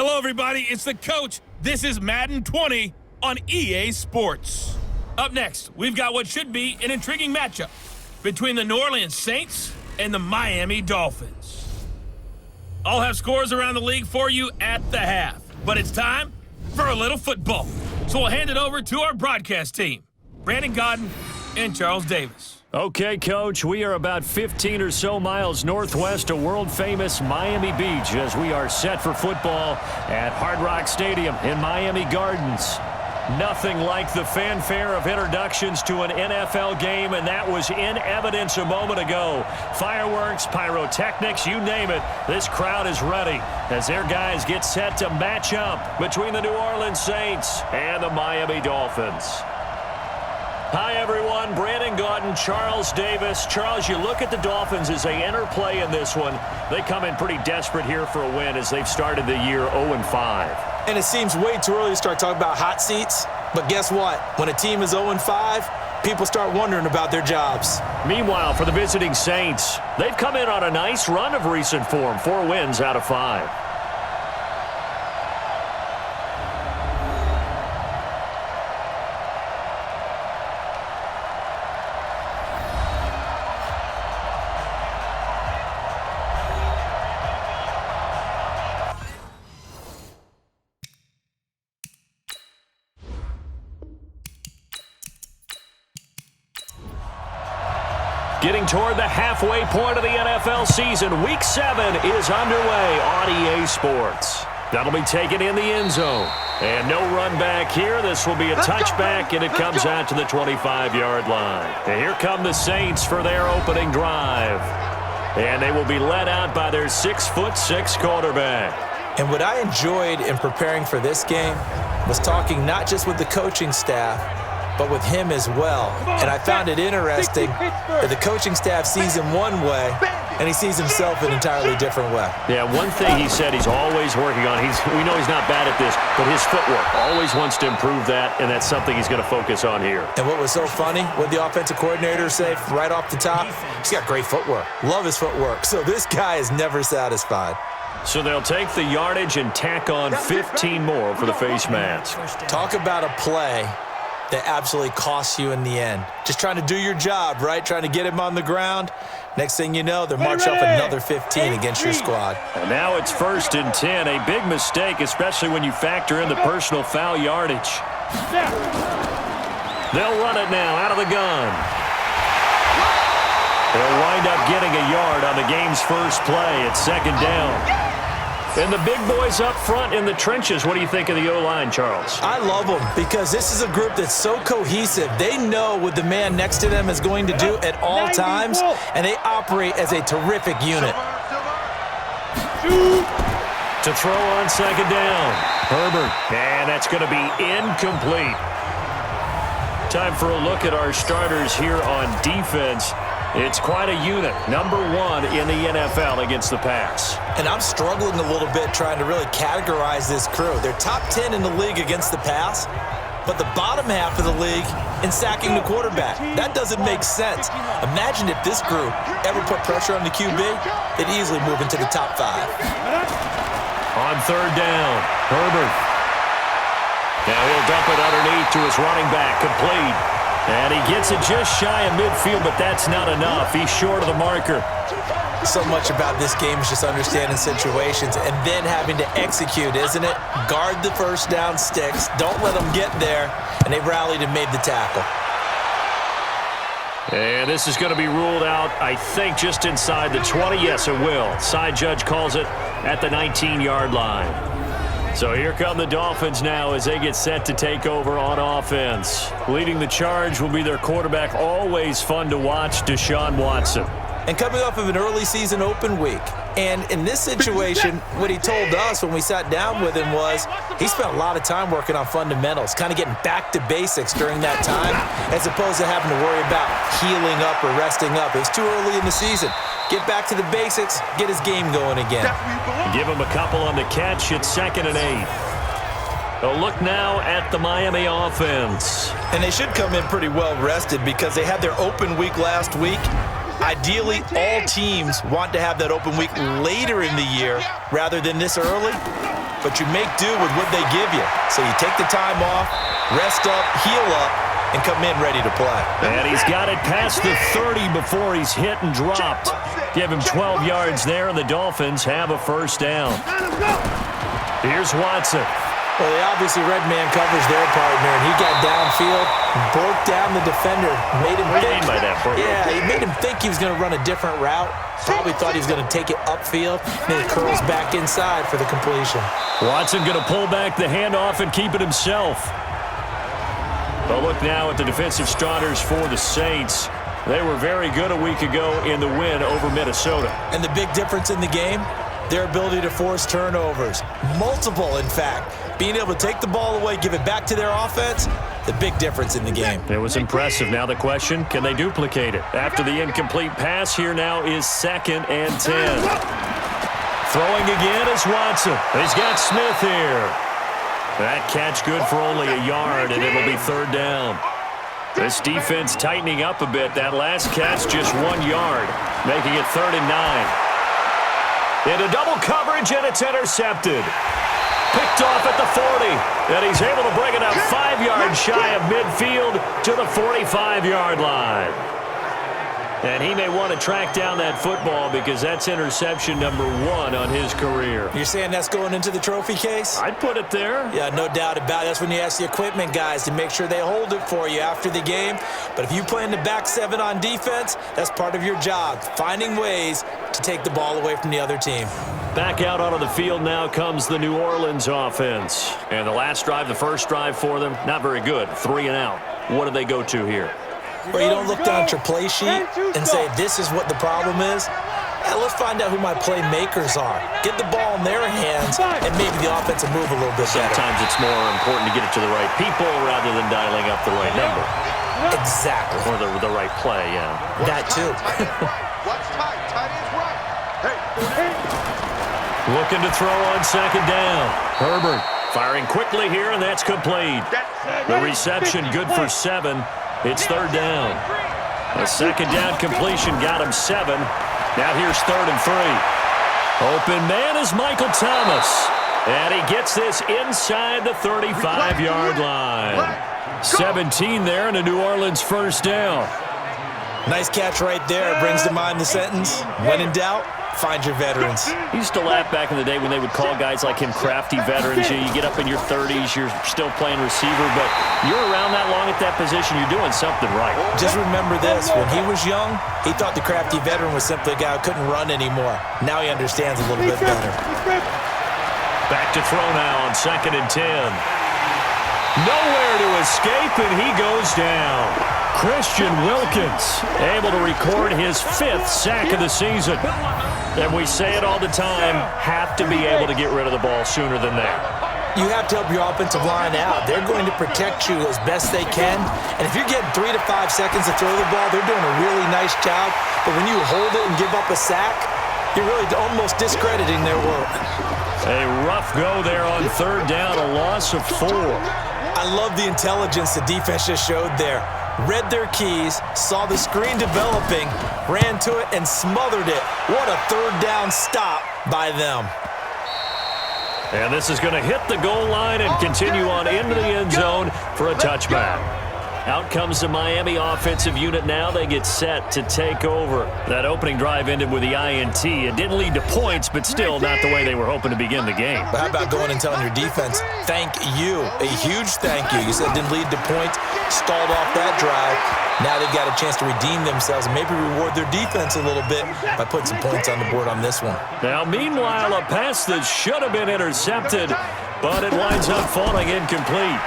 Hello, everybody. It's the coach. This is Madden 20 on EA Sports. Up next, we've got what should be an intriguing matchup between the New Orleans Saints and the Miami Dolphins. I'll have scores around the league for you at the half, but it's time for a little football. So we'll hand it over to our broadcast team, Brandon Godden and Charles Davis. Okay, Coach, we are about 15 or so miles northwest of world-famous Miami Beach as we are set for football at Hard Rock Stadium in Miami Gardens. Nothing like the fanfare of introductions to an NFL game, and that was in evidence a moment ago. Fireworks, pyrotechnics, you name it. This crowd is ready as their guys get set to match up between the New Orleans Saints and the Miami Dolphins. Hi, everyone. Brandon Godden, Charles Davis. Charles, you look at the Dolphins as they enter play in this one. They come in pretty desperate here for a win as they've started the year 0-5. And it seems way too early to start talking about hot seats. But guess what? When a team is 0-5, people start wondering about their jobs. Meanwhile, for the visiting Saints, they've come in on a nice run of recent form. 4 wins out of 5. Getting toward the halfway point of the NFL season, Week 7 is underway on EA Sports. That'll be taken in the end zone. And no run back here. This will be a touchback, and it comes out to the 25-yard line. And here come the Saints for their opening drive. And they will be led out by their 6'6" quarterback. And what I enjoyed in preparing for this game was talking not just with the coaching staff, but with him as well. And I found it interesting that the coaching staff sees him one way, and he sees himself an entirely different way. Yeah, one thing he said he's always working on, we know he's not bad at this, but his footwork, always wants to improve that, and that's something he's going to focus on here. And what was so funny, what the offensive coordinator said right off the top, he's got great footwork. Love his footwork. So this guy is never satisfied. So they'll take the yardage and tack on 15 more for the face mask. Talk about a play that absolutely costs you in the end. Just trying to do your job, right? Trying to get him on the ground. Next thing you know, they're marching off another 15 against your squad. And now it's 1st and 10. A big mistake, especially when you factor in the personal foul yardage. They'll run it now out of the gun. They'll wind up getting a yard on the game's first play at 2nd down. And the big boys up front in the trenches. What do you think of the O-line, Charles? I love them because this is a group that's so cohesive. They know what the man next to them is going to do at all times, and they operate as a terrific unit. To throw on 2nd down. Herbert. And that's going to be incomplete. Time for a look at our starters here on defense. It's quite a unit, number 1 in the NFL against the pass. And I'm struggling a little bit trying to really categorize this crew. They're top 10 in the league against the pass, but the bottom half of the league in sacking the quarterback. That doesn't make sense. Imagine if this group ever put pressure on the QB, they'd easily move into the top 5. On 3rd down, Herbert. Now he'll dump it underneath to his running back, complete. And he gets it just shy of midfield, but that's not enough. He's short of the marker. So much about this game is just understanding situations and then having to execute, isn't it? Guard the first down sticks. Don't let them get there. And they rallied and made the tackle. And this is going to be ruled out, I think, just inside the 20. Yes, it will. Side judge calls it at the 19-yard line. So here come the Dolphins now as they get set to take over on offense. Leading the charge will be their quarterback, always fun to watch, Deshaun Watson. And coming off of an early season open week. And in this situation, what he told us when we sat down with him was he spent a lot of time working on fundamentals, kind of getting back to basics during that time, as opposed to having to worry about healing up or resting up. It was too early in the season. Get back to the basics, get his game going again. Give him a couple on the catch. It's 2nd and 8. A look now at the Miami offense. And they should come in pretty well rested because they had their open week last week. Ideally, all teams want to have that open week later in the year rather than this early, but you make do with what they give you. So you take the time off, rest up, heal up, and come in ready to play. And he's got it past the 30 before he's hit and dropped. Give him 12 yards there, and the Dolphins have a first down. Here's Watson. Well, they obviously red man covers their partner, and he got downfield, broke down the defender, made him think. By that He made him think he was going to run a different route. Probably thought he was going to take it upfield, then he curls back inside for the completion. Watson going to pull back the handoff and keep it himself. But look now at the defensive starters for the Saints. They were very good a week ago in the win over Minnesota. And the big difference in the game, their ability to force turnovers. Multiple, in fact. Being able to take the ball away, give it back to their offense, the big difference in the game. It was impressive. Now the question, can they duplicate it? After the incomplete pass, here now is 2nd and 10. Throwing again is Watson. He's got Smith here. That catch good for only a yard, and it'll be 3rd down. This defense tightening up a bit. That last catch just 1 yard, making it 3rd and 9. Into double coverage, and it's intercepted. Picked off at the 40, and he's able to bring it up 5 yards shy of midfield to the 45-yard line. And he may want to track down that football because that's interception number 1 on his career. You're saying that's going into the trophy case? I'd put it there. Yeah, no doubt about it. That's when you ask the equipment guys to make sure they hold it for you after the game. But if you play in the back 7 on defense, that's part of your job, finding ways to take the ball away from the other team. Back out onto the field now comes the New Orleans offense. And the last drive, the first drive for them, not very good. 3 and out. What do they go to here? Well, you don't look down at your play sheet and say, this is what the problem is. Let's find out who my playmakers are. Get the ball in their hands, and maybe the offense will move a little bit better. Sometimes it's more important to get it to the right people rather than dialing up the right number. Exactly. Or the right play, yeah. That too. Looking to throw on 2nd down. Herbert firing quickly here, and that's complete. The reception good for 7. It's 3rd down. A 2nd down completion got him 7. Now here's 3rd and 3. Open man is Michael Thomas. And he gets this inside the 35-yard line. 17 there and a New Orleans first down. Nice catch right there. Brings to mind the sentence, when in doubt, find your veterans. He used to laugh back in the day when they would call guys like him crafty veterans. You get up in your 30s, you're still playing receiver, but you're around that long at that position, you're doing something right. Just remember this, when he was young, he thought the crafty veteran was simply a guy who couldn't run anymore. Now he understands a little bit better. Back to throw now on 2nd and 10. Nowhere to escape, and he goes down. Christian Wilkins able to record his 5th sack of the season. And we say it all the time, have to be able to get rid of the ball sooner than that. You have to help your offensive line out. They're going to protect you as best they can. And if you're getting 3 to 5 seconds to throw the ball, they're doing a really nice job. But when you hold it and give up a sack, you're really almost discrediting their work. A rough go there on 3rd down, a loss of 4. I love the intelligence the defense just showed there. Read their keys, saw the screen developing, ran to it, and smothered it. What a 3rd down stop by them. And this is going to hit the goal line and continue on into the end zone for a touchback. Out comes the Miami offensive unit now. They get set to take over. That opening drive ended with the INT. It didn't lead to points, but still not the way they were hoping to begin the game. But how about going and telling your defense, thank you, a huge thank you. You said it didn't lead to points, stalled off that drive. Now they've got a chance to redeem themselves and maybe reward their defense a little bit by putting some points on the board on this one. Now, meanwhile, a pass that should have been intercepted, but it winds up falling incomplete.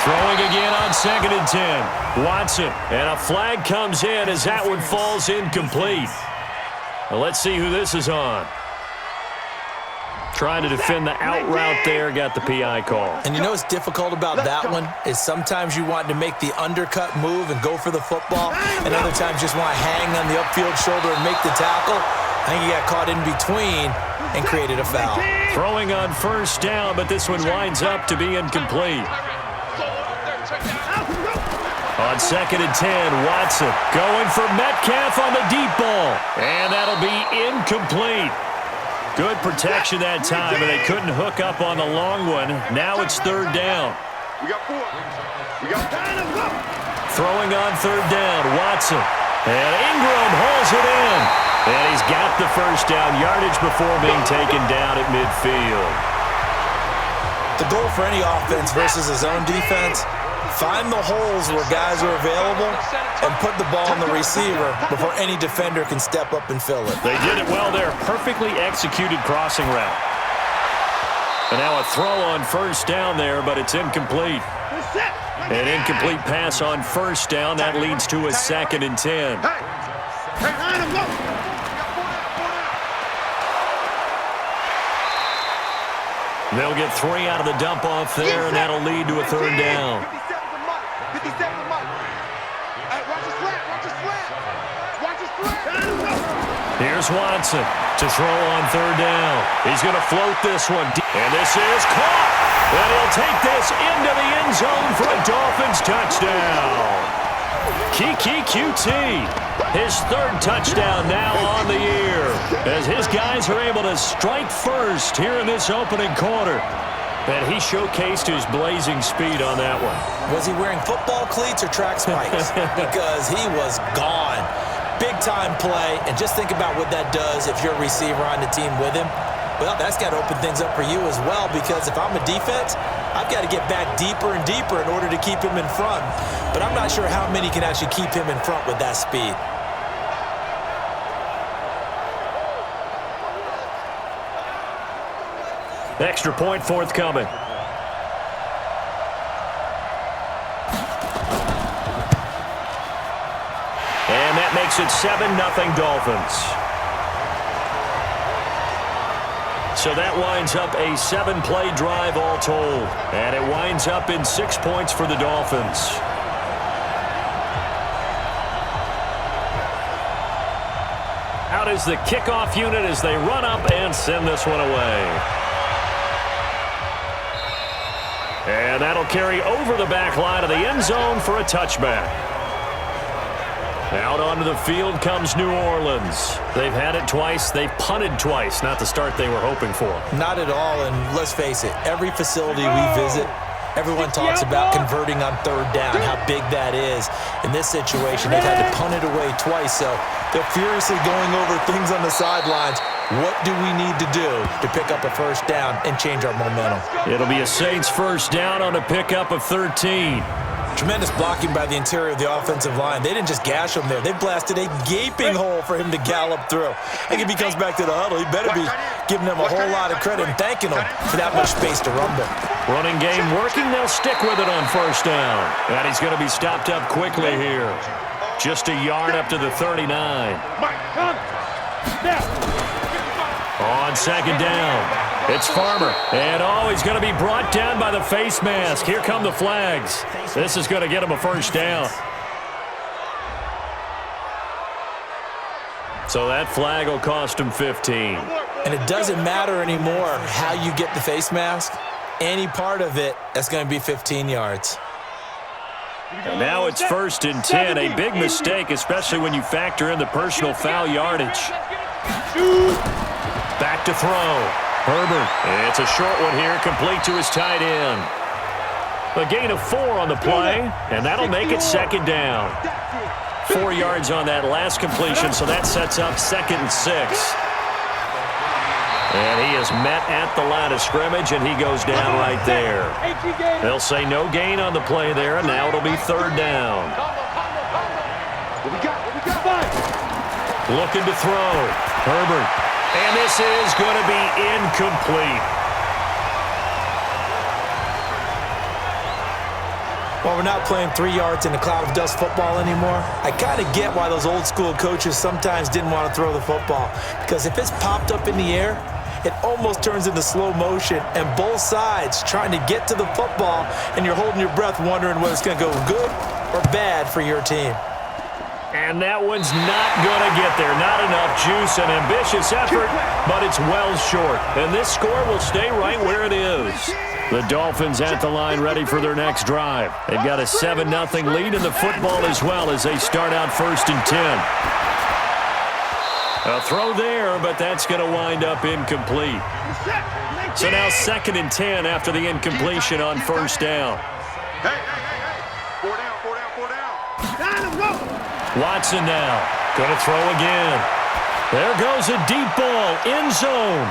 Throwing again on 2nd and 10. Watson, and a flag comes in as that one falls incomplete. Well, let's see who this is on. Trying to defend the out route there, got the PI call. And you know what's difficult about that one is sometimes you want to make the undercut move and go for the football, and other times just want to hang on the upfield shoulder and make the tackle. I think he got caught in between and created a foul. Throwing on 1st down, but this one winds up to be incomplete. On 2nd and 10, Watson going for Metcalf on the deep ball. And that'll be incomplete. Good protection that time, and they couldn't hook up on the long one. Now it's 3rd down. We got 4. We got Throwing on 3rd down, Watson. And Ingram hauls it in. And he's got the first down yardage before being taken down at midfield. The goal for any offense versus his own defense, find the holes where guys are available and put the ball on the receiver before any defender can step up and fill it. They did it well there. Perfectly executed crossing route. And now a throw on 1st down there, but it's incomplete. An incomplete pass on 1st down. That leads to a 2nd and 10. They'll get 3 out of the dump off there, and that'll lead to a 3rd down. Here's Watson to throw on 3rd down. He's going to float this one. And this is caught. And he'll take this into the end zone for a Dolphins touchdown. Kiki QT, his 3rd touchdown now on the year, as his guys are able to strike first here in this opening quarter. And he showcased his blazing speed on that one. Was he wearing football cleats or track spikes? Because he was gone. Big-time play, and just think about what that does if you're a receiver on the team with him. Well, that's got to open things up for you as well, because if I'm a defense, I've got to get back deeper and deeper in order to keep him in front. But I'm not sure how many can actually keep him in front with that speed. Extra point forthcoming. And that makes it 7-0 Dolphins. So that winds up a 7-play drive all told. And it winds up in 6 points for the Dolphins. Out is the kickoff unit as they run up and send this one away. And that'll carry over the back line of the end zone for a touchback. Out onto the field comes New Orleans. They've had it twice. They've punted twice. Not the start they were hoping for. Not at all, and let's face it, every facility we visit, everyone talks about converting on 3rd down, how big that is. In this situation, they've had to punt it away twice, so they're furiously going over things on the sidelines. What do we need to do to pick up a 1st down and change our momentum? It'll be a Saints 1st down on a pickup of 13. Tremendous blocking by the interior of the offensive line. They didn't just gash him there. They blasted a gaping hole for him to gallop through. I think if he comes back to the huddle, he better be giving them a whole lot of credit and thanking them for that much space to rumble. Running game working. They'll stick with it on 1st down. And he's going to be stopped up quickly here. Just a yard up to the 39. On 2nd down. It's Farmer, and he's going to be brought down by the face mask. Here come the flags. This is going to get him a 1st down. So that flag will cost him 15. And it doesn't matter anymore how you get the face mask. Any part of it, that's going to be 15 yards. And now it's 1st and 10. A big mistake, especially when you factor in the personal foul yardage. Back to throw. Herbert. It's a short one here, complete to his tight end. A gain of 4 on the play, and that'll make it 2nd down. 4 yards on that last completion, so that sets up 2nd and 6. And he is met at the line of scrimmage, and he goes down right there. They'll say no gain on the play there, and now it'll be 3rd down. Looking to throw. Herbert. And this is going to be incomplete. While we're not playing 3 yards in a cloud of dust football anymore, I kind of get why those old school coaches sometimes didn't want to throw the football. Because if it's popped up in the air, it almost turns into slow motion, and both sides trying to get to the football, and you're holding your breath wondering whether it's going to go good or bad for your team. And that one's not going to get there. Not enough juice, an ambitious effort, but it's well short. And this score will stay right where it is. The Dolphins at the line ready for their next drive. They've got a 7-0 lead in the football as well as they start out 1st and 10. A throw there, but that's going to wind up incomplete. So now 2nd and 10 after the incompletion on 1st down. Hey. 4 down. Watson now. Going to throw again. There goes a deep ball. End zone.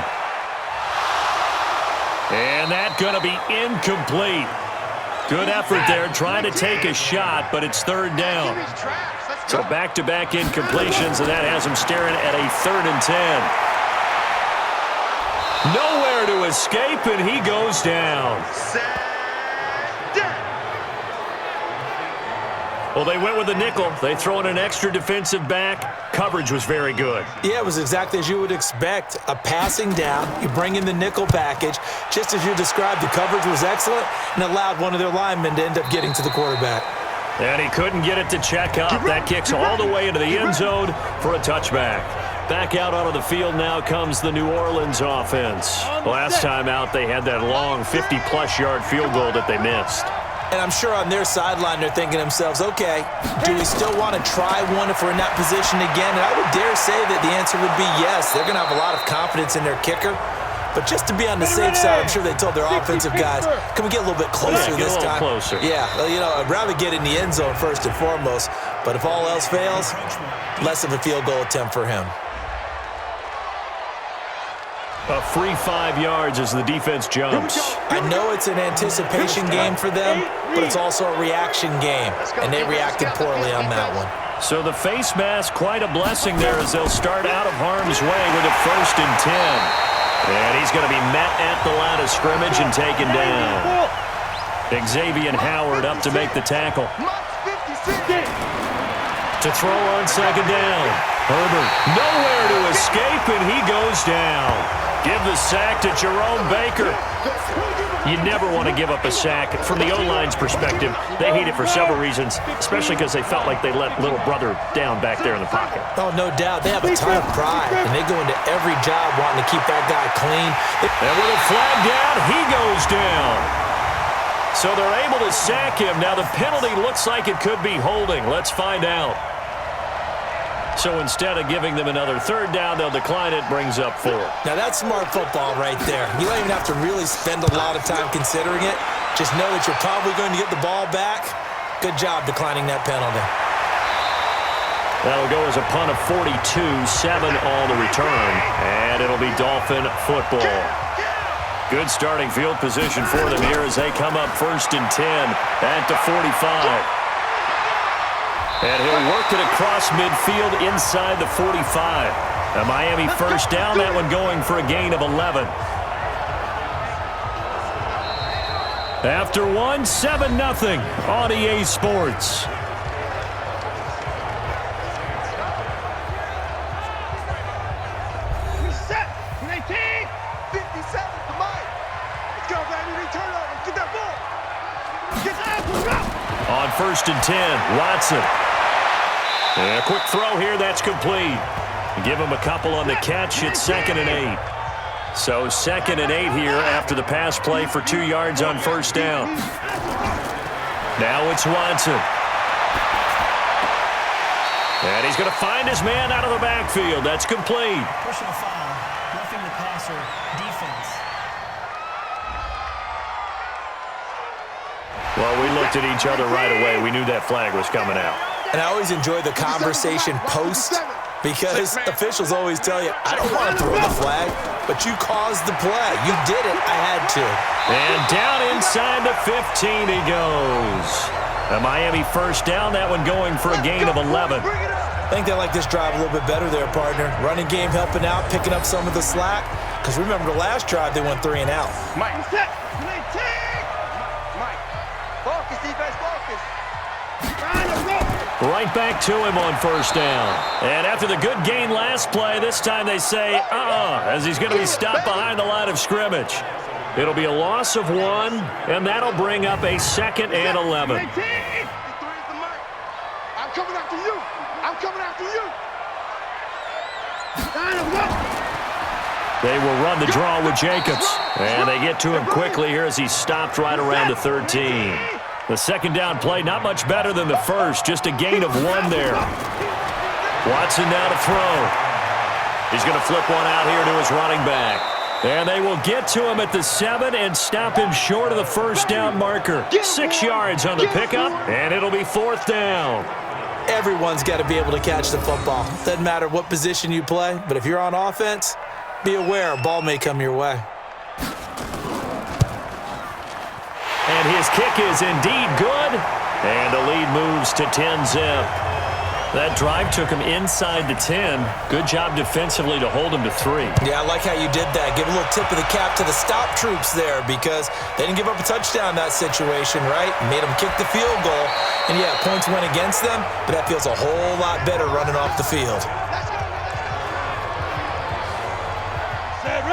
And that's going to be incomplete. Good effort there trying to take a shot, but it's 3rd down. So back-to-back incompletions, and that has him staring at a 3rd and 10. Nowhere to escape, and he goes down. Well, they went with a nickel. They throw in an extra defensive back. Coverage was very good. Yeah, it was exactly as you would expect. A passing down, you bring in the nickel package. Just as you described, the coverage was excellent and allowed one of their linemen to end up getting to the quarterback. And he couldn't get it to check up. That kicks all the way into the end zone for a touchback. Back out onto the field now comes the New Orleans offense. Last time out, they had that long 50-plus yard field goal that they missed. And I'm sure on their sideline they're thinking to themselves, okay, do we still want to try one if we're in that position again? And I would dare say that the answer would be yes. They're going to have a lot of confidence in their kicker. But just to be on the safe side, I'm sure they told their offensive guys, can we get a little bit closer this time? Closer. Yeah, well, I'd rather get in the end zone first and foremost. But if all else fails, less of a field goal attempt for him. A free 5 yards as the defense jumps. I know it's an anticipation game for them, but it's also a reaction game, and they reacted poorly on that one. So the face mask, quite a blessing there as they'll start out of harm's way with a 1st and 10. And he's going to be met at the line of scrimmage and taken down. Xavier Howard up to make the tackle. To throw on 2nd down. Herbert nowhere to escape, and he goes down. Give the sack to Jerome Baker. You never want to give up a sack. From the O-line's perspective, they hate it for several reasons, especially because they felt like they let little brother down back there in the pocket. Oh, no doubt. They have a ton of pride, and they go into every job wanting to keep that guy clean. And with a flag down, he goes down. So they're able to sack him. Now the penalty looks like it could be holding. Let's find out. So instead of giving them another 3rd down, they'll decline it, brings up 4. Now that's smart football right there. You don't even have to really spend a lot of time considering it. Just know that you're probably going to get the ball back. Good job declining that penalty. That'll go as a punt of 42, 7 on the return, and it'll be Dolphin football. Good starting field position for them here as they come up 1st and 10 at the 45. And he'll work it across midfield inside the 45. A Miami 1st down, that one going for a gain of 11. After one, 7-0 on EA Sports. Reset. 19. 57. Come on. Let's go, baby. Return over. Get that ball. Get that. Let's go. On 1st and 10, Watson. And a quick throw here, that's complete. Give him a couple on the catch. It's 2nd and 8. So 2nd and 8 here after the pass play for 2 yards on 1st down. Now it's Watson. And he's going to find his man out of the backfield. That's complete. Personal foul, roughing the passer, defense. Well, we looked at each other right away. We knew that flag was coming out. And I always enjoy the conversation post because officials always tell you, I don't want to throw the flag, but you caused the play. You did it. I had to. And down inside the 15 he goes. A Miami 1st down, that one going for a gain of 11. I think they like this drive a little bit better there, partner. Running game helping out, picking up some of the slack. Because remember the last drive, they went 3 and out. Mike. Focus, defense, focus. Right back to him on 1st down. And after the good gain last play, this time they say, as he's going to be stopped behind the line of scrimmage. It'll be a loss of 1, and that'll bring up a 2nd and 11. I'm coming out. after you. I'm coming after you. They will run the draw with Jacobs. And they get to him quickly here as he's stopped right around the 13. The second down play, not much better than the first, just a gain of 1 there. Watson now to throw. He's going to flip one out here to his running back. And they will get to him at the 7 and stop him short of the first down marker. 6 yards on the pickup, and it'll be 4th down. Everyone's got to be able to catch the football. Doesn't matter what position you play, but if you're on offense, be aware a ball may come your way. And his kick is indeed good. And the lead moves to 10-zip. That drive took him inside the 10. Good job defensively to hold him to 3. Yeah, I like how you did that. Give a little tip of the cap to the stop troops there because they didn't give up a touchdown in that situation, right? Made them kick the field goal. And, yeah, points went against them, but that feels a whole lot better running off the field.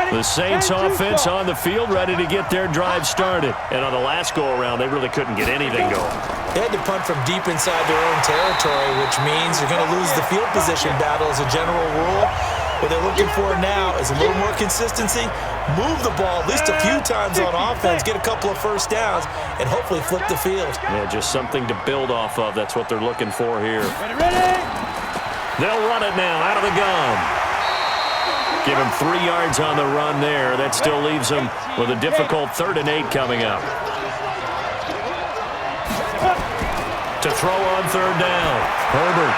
The Saints offense on the field, ready to get their drive started. And on the last go-around, they really couldn't get anything going. They had to punt from deep inside their own territory, which means you're going to lose the field position battle as a general rule. What they're looking for now is a little more consistency, move the ball at least a few times on offense, get a couple of first downs, and hopefully flip the field. Yeah, just something to build off of. That's what they're looking for here. They'll run it now out of the gun. Give him 3 yards on the run there. That still leaves him with a difficult 3rd and 8 coming up. To throw on 3rd down. Herbert.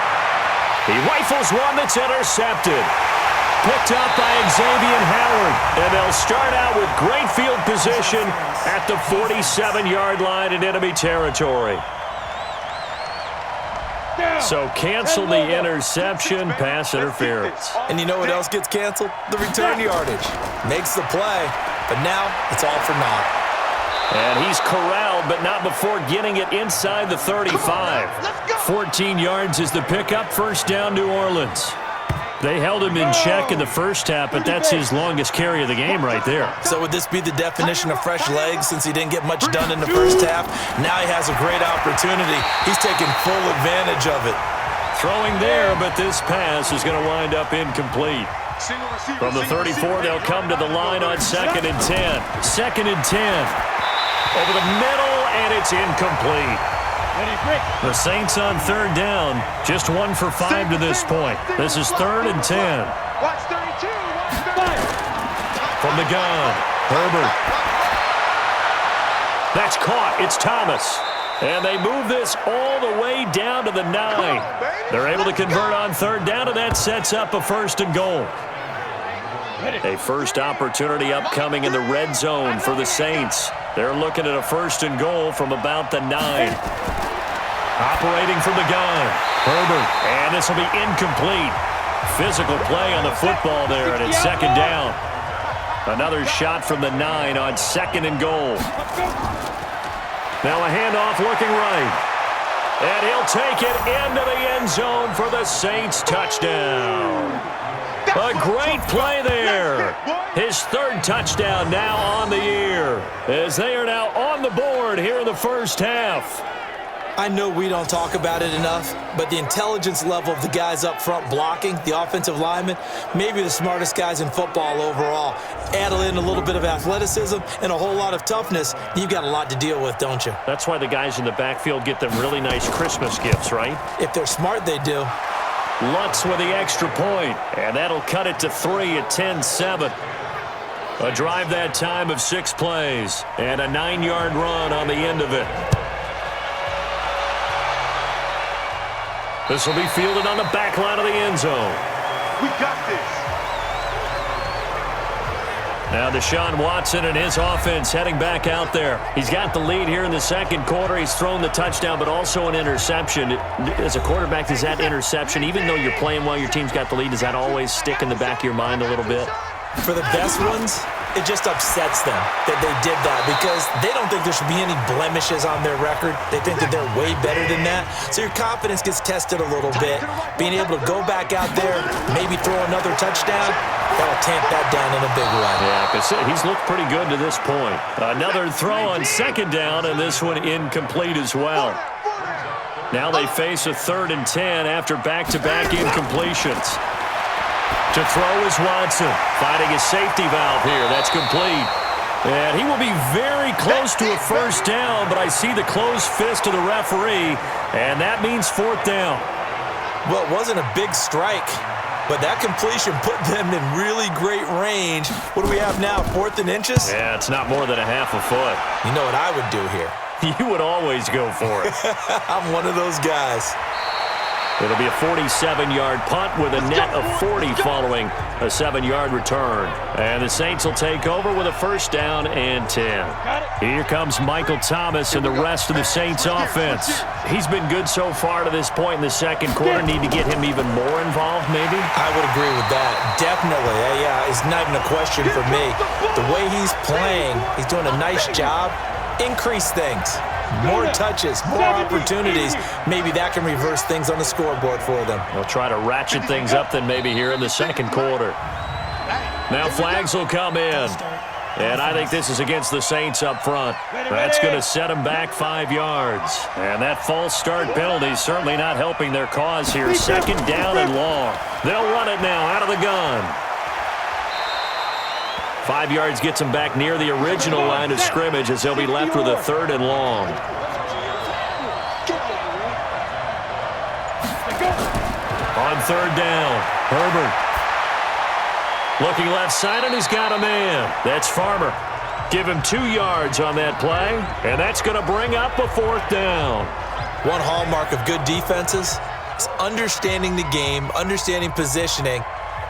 He rifles one that's intercepted. Picked up by Xavier Howard. And they'll start out with great field position at the 47-yard line in enemy territory. So cancel the interception, pass interference. And you know what else gets canceled? The return yardage. Makes the play, but now it's all for naught. And he's corralled, but not before getting it inside the 35. 14 yards is the pickup, 1st down New Orleans. They held him in check in the first half, but that's his longest carry of the game right there. So would this be the definition of fresh legs since he didn't get much done in the first half? Now he has a great opportunity. He's taking full advantage of it. Throwing there, but this pass is going to wind up incomplete. From the 34, they'll come to the line on 2nd and 10. 2nd and 10. Over the middle, and it's incomplete. The Saints on 3rd down, just 1 for 5 to this point. This is 3rd and 10. Watch 32. Watch 30. From the gun, Herbert. That's caught. It's Thomas. And they move this all the way down to the 9. They're able to convert on 3rd down, and that sets up a 1st and goal. A first opportunity upcoming in the red zone for the Saints. They're looking at a 1st and goal from about the 9. Operating from the gun, Herbert, and this will be incomplete. Physical play on the football there, and it's 2nd down. Another shot from the 9 on 2nd and goal. Now a handoff looking right. And he'll take it into the end zone for the Saints touchdown. A great play there. His 3rd touchdown now on the year, as they are now on the board here in the first half. I know we don't talk about it enough, but the intelligence level of the guys up front blocking, the offensive linemen, maybe the smartest guys in football overall. Add in a little bit of athleticism and a whole lot of toughness, you've got a lot to deal with, don't you? That's why the guys in the backfield get them really nice Christmas gifts, right? If they're smart, they do. Lutz with the extra point, and that'll cut it to 3 at 10-7. A drive that time of 6 plays, and a 9-yard run on the end of it. This will be fielded on the back line of the end zone. We got this. Now Deshaun Watson and his offense heading back out there. He's got the lead here in the 2nd quarter. He's thrown the touchdown, but also an interception. As a quarterback, does that interception, even though you're playing well, your team's got the lead, does that always stick in the back of your mind a little bit? For the best ones, it just upsets them that they did that because they don't think there should be any blemishes on their record. They think that they're way better than that. So your confidence gets tested a little bit. Being able to go back out there, maybe throw another touchdown, that'll tamp that down in a big way. Yeah, because he's looked pretty good to this point. Another throw on 2nd down, and this one incomplete as well. Now they face a 3rd and 10 after back-to-back incompletions. To throw is Watson, finding a safety valve here. That's complete. And he will be very close to a first down, but I see the closed fist of the referee, and that means 4th down. Well, it wasn't a big strike, but that completion put them in really great range. What do we have now, 4th and inches? Yeah, it's not more than a half a foot. You know what I would do here? You would always go for it. I'm one of those guys. It'll be a 47-yard punt with a net of 40 following a 7-yard return. And the Saints will take over with a 1st down and 10. Here comes Michael Thomas and the rest of the Saints offense. He's been good so far to this point in the second quarter. Need to get him even more involved, maybe? I would agree with that. Definitely. Yeah, it's not even a question for me. The way he's playing, he's doing a nice job. Increase things. More touches, more opportunities. Maybe that can reverse things on the scoreboard for them. They'll try to ratchet things up then maybe here in the second quarter. Now flags will come in. And I think this is against the Saints up front. That's going to set them back 5 yards. And that false start penalty is certainly not helping their cause here. 2nd down and long. They'll run it now out of the gun. 5 yards gets them back near the original line of scrimmage as they'll be left with a 3rd and long. On 3rd down, Herbert. Looking left side, and he's got a man. That's Farmer. Give him 2 yards on that play, and that's going to bring up a 4th down. One hallmark of good defenses is understanding the game, understanding positioning,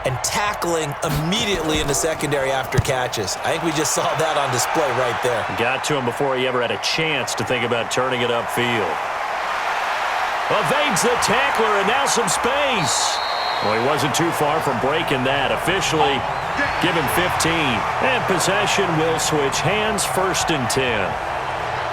and tackling immediately in the secondary after catches. I think we just saw that on display right there. Got to him before he ever had a chance to think about turning it upfield. Evades the tackler, and now some space. Well, he wasn't too far from breaking that. Officially, give him 15. And possession will switch hands, 1st and 10.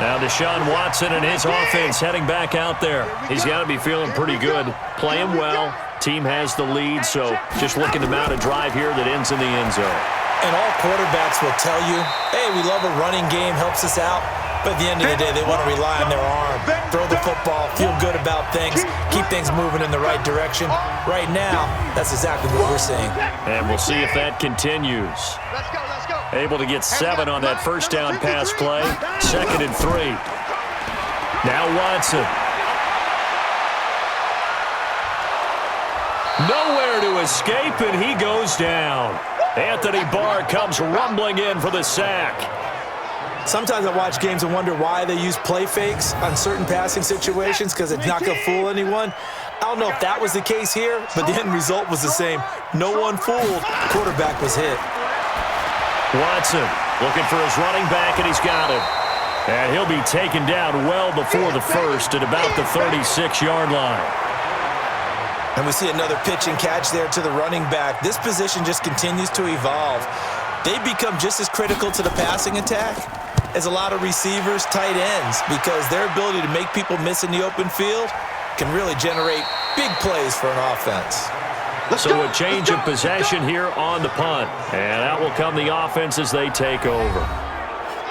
Now Deshaun Watson and his offense heading back out there. He's got to be feeling pretty good, playing well. Team has the lead, so just looking to mount a drive here that ends in the end zone. And all quarterbacks will tell you, hey, we love a running game, helps us out. But at the end of the day, they want to rely on their arm. Throw the football, feel good about things, keep things moving in the right direction. Right now, that's exactly what we're seeing. And we'll see if that continues. Let's go, let's go. Able to get 7 on that 1st down pass play. 2nd and 3. Now Watson. Nowhere to escape, and he goes down. Anthony Barr comes rumbling in for the sack. Sometimes I watch games and wonder why they use play fakes on certain passing situations because it's not going to fool anyone. I don't know if that was the case here, but the end result was the same. No one fooled. The quarterback was hit. Watson looking for his running back, and he's got him. And he'll be taken down well before the first at about the 36-yard line. And we see another pitch and catch there to the running back. This position just continues to evolve. They become just as critical to the passing attack as a lot of receivers, tight ends, because their ability to make people miss in the open field can really generate big plays for an offense. So a change of possession here on the punt. And out will come the offense as they take over.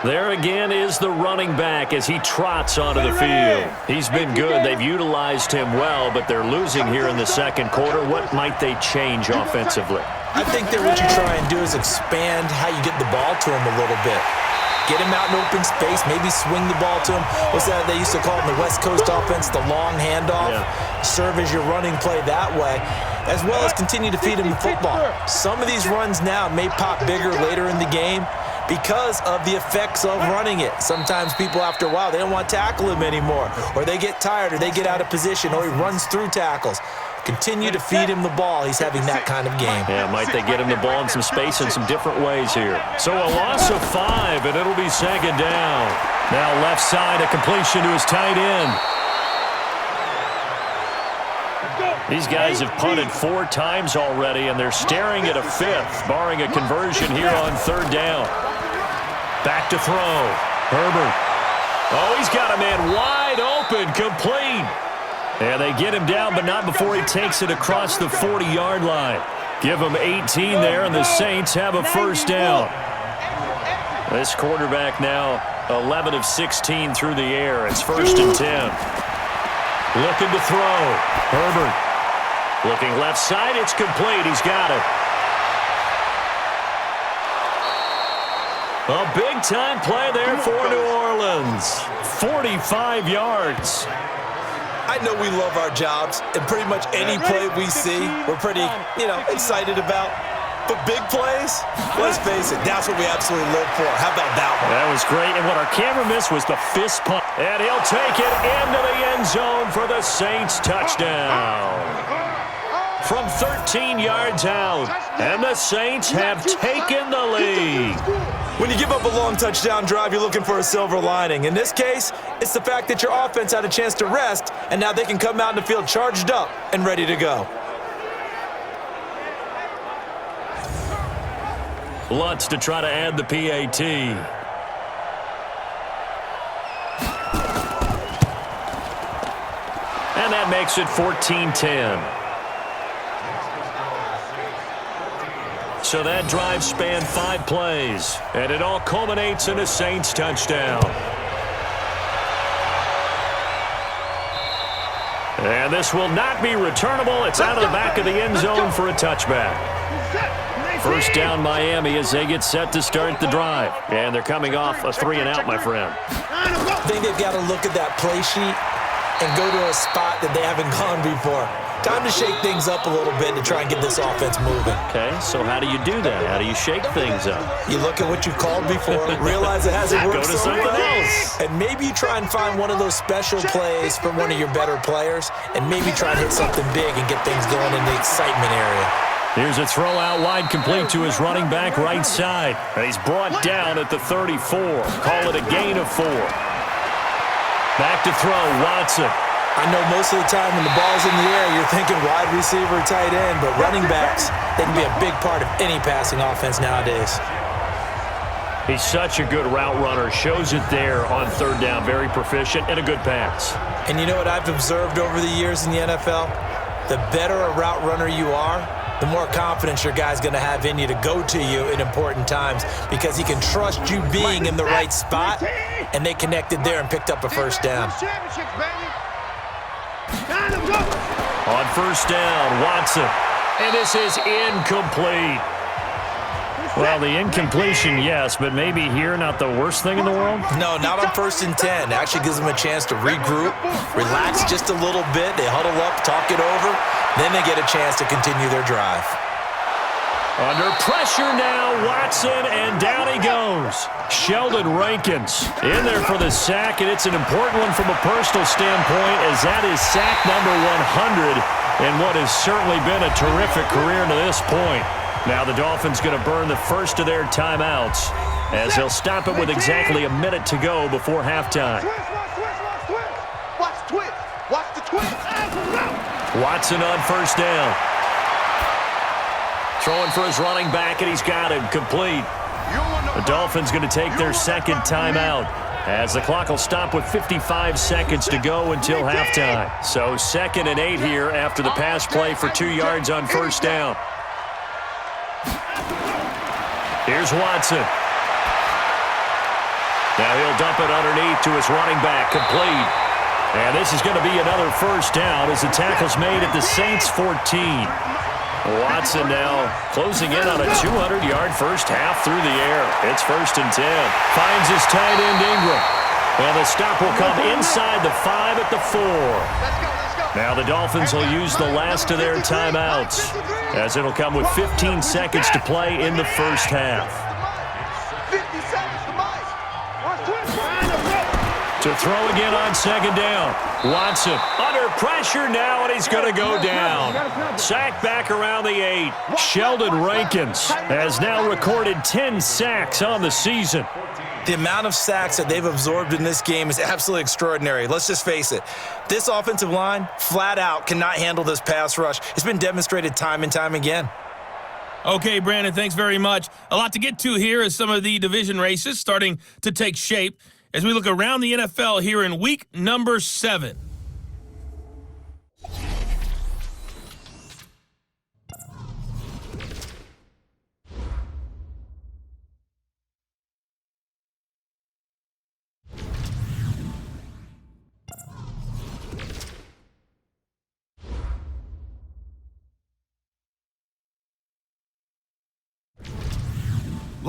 There again is the running back as he trots onto the field. He's been good. They've utilized him well, but they're losing here in the second quarter. What might they change offensively? I think that what you try and do is expand how you get the ball to him a little bit. Get him out in open space, maybe swing the ball to him. What's that they used to call it in the West Coast offense, the long handoff? Yeah. Serve as your running play that way, as well as continue to feed him the football. Some of these runs now may pop bigger later in the game because of the effects of running it. Sometimes people, after a while, they don't want to tackle him anymore, or they get tired, or they get out of position, or he runs through tackles. Continue to feed him the ball. He's having that kind of game. Yeah, might they get him the ball in some space in some different ways here. So a loss of 5, and it'll be 2nd down. Now left side, a completion to his tight end. These guys have punted 4 times already, and they're staring at a 5th, barring a conversion here on 3rd down. Back to throw. Herbert. Oh, he's got a man wide open, complete. And they get him down, but not before he takes it across the 40-yard line. Give him 18 there, and the Saints have a 1st down. This quarterback now 11 of 16 through the air. It's 1st and 10. Looking to throw. Herbert. Looking left side. It's complete. He's got it. A big-time play there for New Orleans. 45 yards. I know we love our jobs, and pretty much any play we see, we're pretty, excited about. But big plays, let's face it, that's what we absolutely live for. How about that one? That was great, and what our camera missed was the fist pump. And he'll take it into the end zone for the Saints touchdown. From 13 yards out, and the Saints have taken the lead. When you give up a long touchdown drive, you're looking for a silver lining. In this case, it's the fact that your offense had a chance to rest, and now they can come out in the field charged up and ready to go. Lutz to try to add the PAT. And that makes it 14-10. So that drive spanned 5 plays, and it all culminates in a Saints touchdown. And this will not be returnable. It's out of the back of the end zone for a touchback. First down Miami as they get set to start the drive. And they're coming off a 3-and-out, my friend. I think they've got to look at that play sheet and go to a spot that they haven't gone before. Time to shake things up a little bit to try and get this offense moving. Okay, so how do you do that? How do you shake things up? You look at what you've called before, realize it hasn't worked Go to so something well, else. and maybe you try and find one of those special plays from one of your better players, and maybe try and hit something big and get things going in the excitement area. Here's a throw out wide complete to his running back right side. And he's brought down at the 34. Call it a gain of 4. Back to throw, Watson. I know most of the time when the ball's in the air, you're thinking wide receiver, tight end, but running backs, they can be a big part of any passing offense nowadays. He's such a good route runner. Shows it there on third down. Very proficient and a good pass. And you know what I've observed over the years in the NFL? The better a route runner you are, the more confidence your guy's going to have in you to go to you in important times because he can trust you being in the right spot, and they connected there and picked up a first down. On first down, Watson. And this is incomplete. Well, the incompletion, yes, but maybe here not the worst thing in the world? No, not on 1st and 10. It actually gives them a chance to regroup, relax just a little bit. They huddle up, talk it over. Then they get a chance to continue their drive. Under pressure now, Watson, and down he goes. Sheldon Rankins in there for the sack, and it's an important one from a personal standpoint as that is sack number 100 in what has certainly been a terrific career to this point. Now the Dolphins going to burn the first of their timeouts as they'll stop it with exactly a minute to go before halftime. Watch the twist. Watch the twist. Watson on first down. Throwing for his running back, and he's got him complete. The Dolphins going to take their second timeout as the clock will stop with 55 seconds to go until halftime. So 2nd and 8 here after the pass play for 2 yards on first down. Here's Watson. Now he'll dump it underneath to his running back, complete. And this is going to be another first down as the tackle's made at the Saints 14. Watson now closing in on a 200-yard first half through the air. It's 1st and 10. Finds his tight end Ingram. And the stop will come inside the 5 at the 4. Now the Dolphins will use the last of their timeouts as it'll come with 15 seconds to play in the first half. 50 seconds to Mike. To throw again on 2nd down. Watson under pressure now, and he's going to go down. Sack back around the 8. Sheldon Rankins has now recorded 10 sacks on the season. The amount of sacks that they've absorbed in this game is absolutely extraordinary. Let's just face it. This offensive line, flat out, cannot handle this pass rush. It's been demonstrated time and time again. Okay, Brandon, thanks very much. A lot to get to here as some of the division races starting to take shape as we look around the NFL here in week number 7.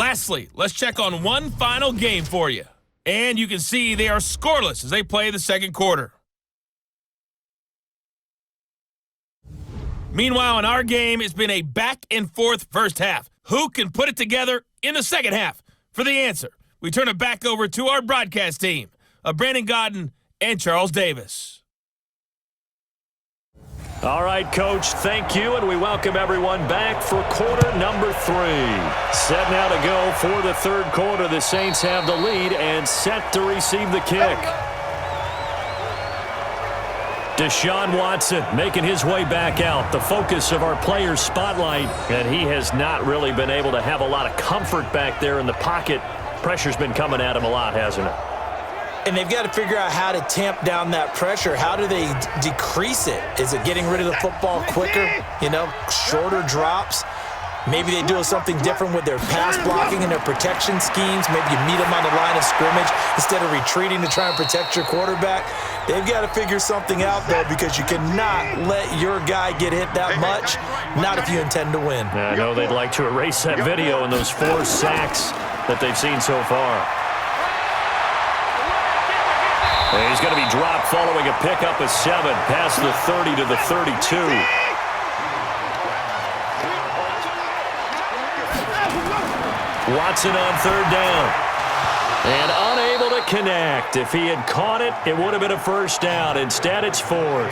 Lastly, let's check on one final game for you. And you can see they are scoreless as they play the second quarter. Meanwhile, in our game, it's been a back-and-forth first half. Who can put it together in the second half? For the answer, we turn it back over to our broadcast team of Brandon Godden and Charles Davis. All right, Coach, thank you, and we welcome everyone back for quarter number 3. Set now to go for the third quarter. The Saints have the lead and set to receive the kick. Deshaun Watson making his way back out, the focus of our players' spotlight, and he has not really been able to have a lot of comfort back there in the pocket. Pressure's been coming at him a lot, hasn't it? And they've got to figure out how to tamp down that pressure. How do they decrease it? Is it getting rid of the football quicker? Shorter drops? Maybe they do something different with their pass blocking and their protection schemes. Maybe you meet them on the line of scrimmage instead of retreating to try and protect your quarterback. They've got to figure something out, though, because you cannot let your guy get hit that much, not if you intend to win. I know they'd like to erase that video and those 4 sacks that they've seen so far. And he's going to be dropped following a pickup of 7, past the 30 to the 32. Watson on third down. And unable to connect. If he had caught it, it would have been a first down. Instead, it's 4th.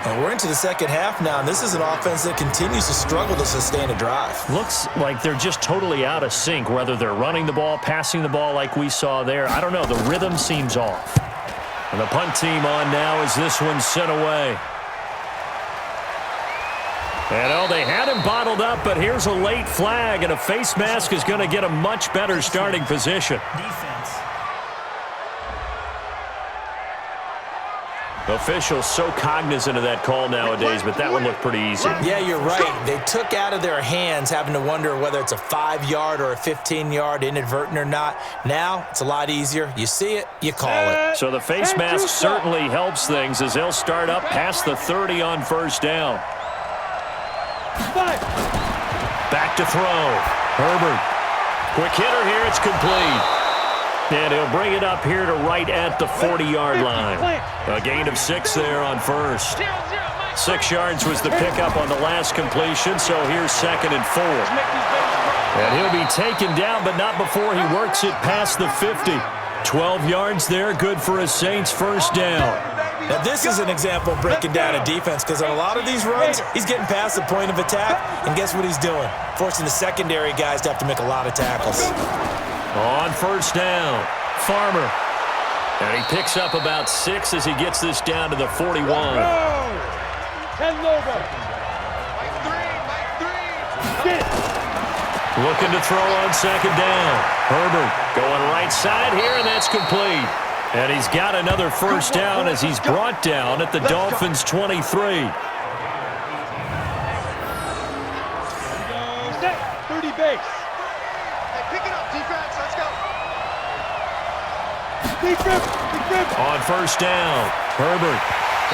And we're into the second half now, and this is an offense that continues to struggle to sustain a drive. Looks like they're just totally out of sync, whether they're running the ball, passing the ball like we saw there. I don't know. The rhythm seems off. And the punt team on now as this one's sent away. And they had him bottled up, but here's a late flag, and a face mask is going to get a much better starting position. Defense. Officials so cognizant of that call nowadays, but that one looked pretty easy. Yeah, you're right. They took out of their hands having to wonder whether it's a 5-yard or a 15-yard, inadvertent or not. Now, it's a lot easier. You see it, you call it. So the face mask certainly helps things as they'll start up past the 30 on first down. Back to throw. Herbert. Quick hitter here. It's complete. And he'll bring it up here to right at the 40-yard line. A gain of 6 there on first. 6 yards was the pickup on the last completion, so here's 2nd and 4. And he'll be taken down, but not before he works it past the 50. 12 yards there, good for a Saints first down. Now, this is an example of breaking down a defense because on a lot of these runs, he's getting past the point of attack, and guess what he's doing? Forcing the secondary guys to have to make a lot of tackles. On first down, Farmer. And he picks up about 6 as he gets this down to the 41. Looking to throw on second down. Herbert going right side here, and that's complete. And he's got another first down as he's brought down at the Dolphins' 23. Set, 30 base. Hey, pick it up, defense. Let's go. On first down, Herbert.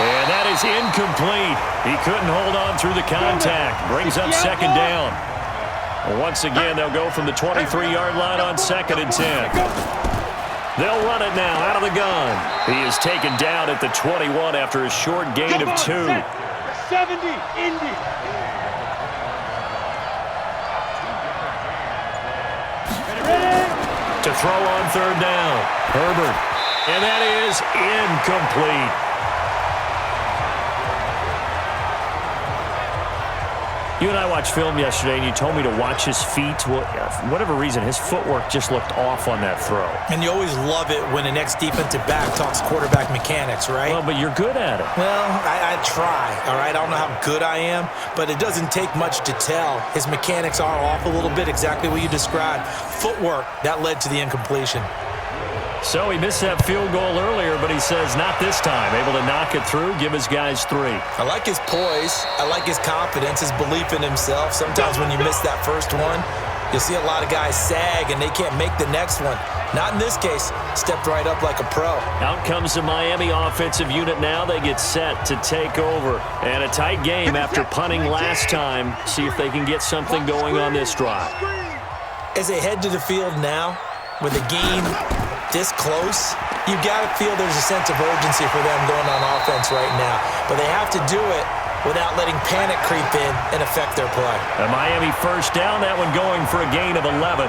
And that is incomplete. He couldn't hold on through the contact. Brings up second down. Once again, they'll go from the 23-yard line on 2nd and 10. They'll run it now out of the gun. He is taken down at the 21 after a short gain of 2. 70, Indy. To throw on third down, Herbert. And that is incomplete. You and I watched film yesterday, and you told me to watch his feet. Well, for whatever reason, his footwork just looked off on that throw. And you always love it when an ex-defensive back talks quarterback mechanics, right? Well, but you're good at it. Well, I try, all right? I don't know how good I am, but it doesn't take much to tell. His mechanics are off a little bit, exactly what you described. Footwork, that led to the incompletion. So he missed that field goal earlier, but he says not this time. Able to knock it through, give his guys 3. I like his poise. I like his confidence, his belief in himself. Sometimes when you miss that first one, you'll see a lot of guys sag and they can't make the next one. Not in this case. Stepped right up like a pro. Out comes the Miami offensive unit now. They get set to take over. And a tight game after punting last time. See if they can get something going on this drive. As they head to the field now, with the game this close, you got to feel there's a sense of urgency for them going on offense right now. But they have to do it without letting panic creep in and affect their play. A Miami first down, that one going for a gain of 11.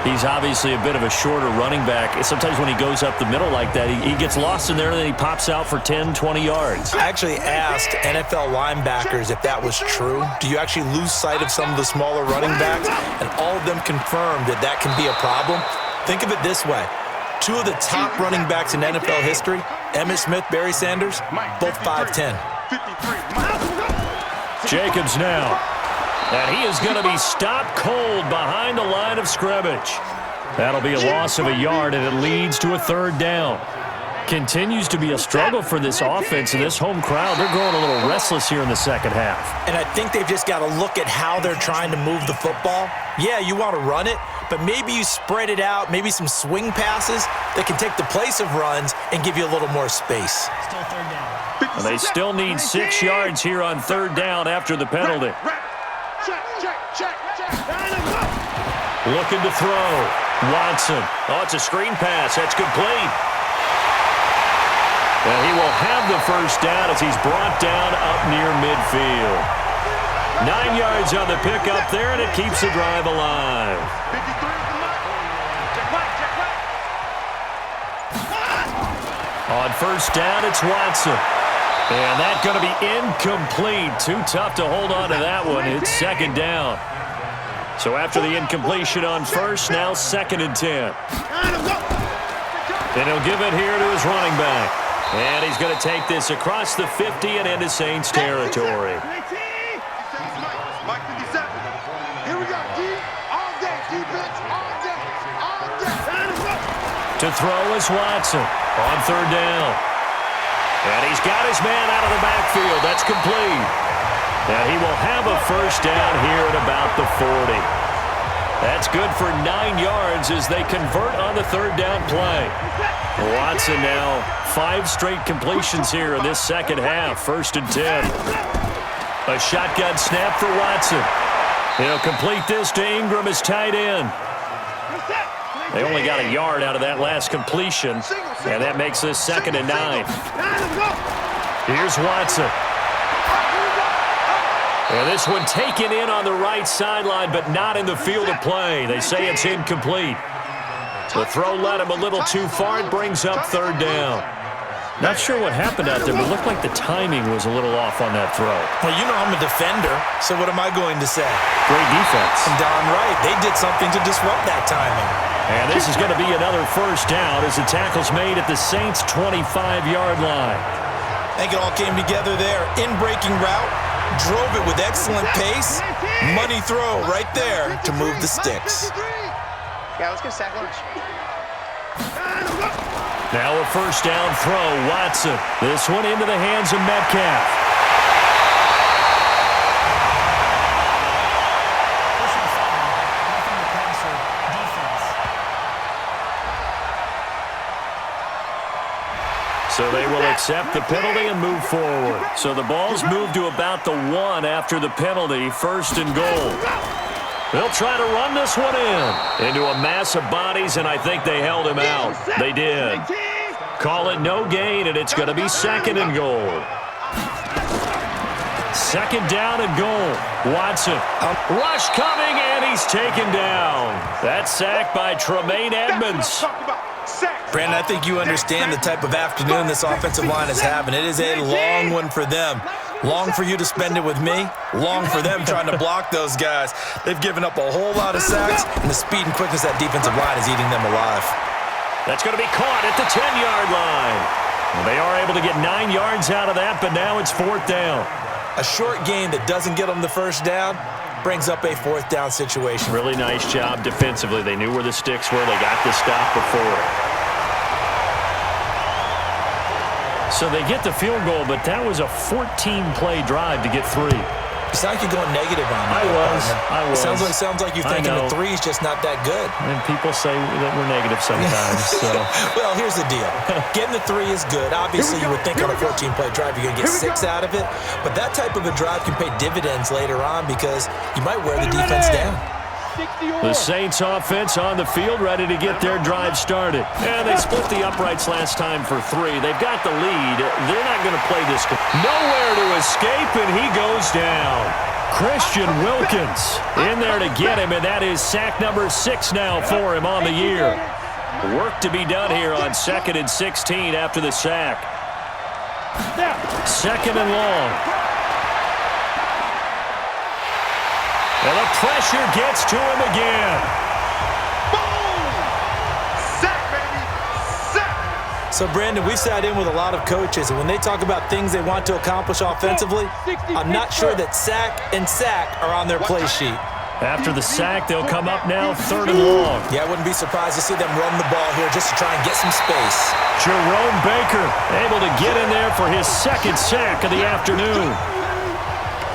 He's obviously a bit of a shorter running back. Sometimes when he goes up the middle like that, he gets lost in there and then he pops out for 10, 20 yards. I actually asked NFL linebackers if that was true. Do you actually lose sight of some of the smaller running backs? And all of them confirmed that that can be a problem. Think of it this way. Two of the top running backs in NFL history, Emmitt Smith, Barry Sanders, both 5'10". Jacobs now. And he is going to be stopped cold behind the line of scrimmage. That'll be a loss of a yard, and it leads to a third down. Continues to be a struggle for this offense and this home crowd. They're growing a little restless here in the second half. And I think they've just got to look at how they're trying to move the football. Yeah, you want to run it, but maybe you spread it out, maybe some swing passes that can take the place of runs and give you a little more space. Still third down. And they still need 6 yards here on third down after the penalty. Looking to throw. Watson. Oh, it's a screen pass. That's complete. And he will have the first down as he's brought down up near midfield. 9 yards on the pickup there, and it keeps the drive alive. On first down, it's Watson. And that's going to be incomplete. Too tough to hold on to that one. It's second down. So after the incompletion on first, now 2nd and 10. And he'll give it here to his running back. And he's going to take this across the 50 and into Saints territory. To throw is Watson on third down. And he's got his man out of the backfield. That's complete. And he will have a first down here at about the 40. That's good for 9 yards as they convert on the third down play. Watson now 5 straight completions here in this second half. 1st and 10. A shotgun snap for Watson. He'll complete this to Ingram as tight end. They only got a yard out of that last completion, and that makes this 2nd and 9. Here's Watson. And this one taken in on the right sideline, but not in the field of play. They say it's incomplete. The throw led him a little too far. It brings up third down. Not sure what happened out there, but it looked like the timing was a little off on that throw. Well, you know I'm a defender, so what am I going to say? Great defense. Darn right. They did something to disrupt that timing. And this is going to be another first down as the tackle's made at the Saints' 25-yard line. I think it all came together there. In-breaking route, drove it with excellent pace. Money throw right there to move the sticks. Yeah, let's get a sack lunch. Now a first down throw, Watson. This one into the hands of Metcalf. So they will accept the penalty and move forward. So the ball's moved to about the 1 after the penalty, 1st and goal. They'll try to run this one in into a mass of bodies, and I think they held him out. They did. Call it no gain, and it's going to be 2nd and goal. 2nd down and goal. Watson. Rush coming, and he's taken down. That's sacked by Tremaine Edmonds. Brandon, I think you understand the type of afternoon this offensive line is having. It is a long one for them. Long for you to spend it with me. Long for them trying to block those guys. They've given up a whole lot of sacks, and the speed and quickness of that defensive line is eating them alive. That's going to be caught at the 10-yard line. They are able to get 9 yards out of that, but now it's 4th down. A short gain that doesn't get them the first down brings up a 4th down situation. Really nice job defensively. They knew where the sticks were. They got the stop before it. So they get the field goal, but that was a 14-play drive to get 3. It's not like you're going negative on that. I was. Sounds like you're thinking the 3 is just not that good. And people say that we're negative sometimes. So. Well, here's the deal. Getting the 3 is good. Obviously, you would think on a 14-play drive you're going to get 6 out of it. But that type of a drive can pay dividends later on because you might wear the defense down. The Saints offense on the field, ready to get their drive started. And they split the uprights last time for 3. They've got the lead. They're not going to play this. Nowhere to escape, and he goes down. Christian Wilkins in there to get him, and that is sack number 6 now for him on the year. Work to be done here on 2nd and 16 after the sack. 2nd and long. And the pressure gets to him again. Boom! Sack, baby! Sack! So, Brandon, we've sat in with a lot of coaches, and when they talk about things they want to accomplish offensively, I'm not sure that sack and sack are on their play sheet. After the sack, they'll come up now 3rd and long. Yeah, I wouldn't be surprised to see them run the ball here just to try and get some space. Jerome Baker able to get in there for his 2nd sack of the afternoon.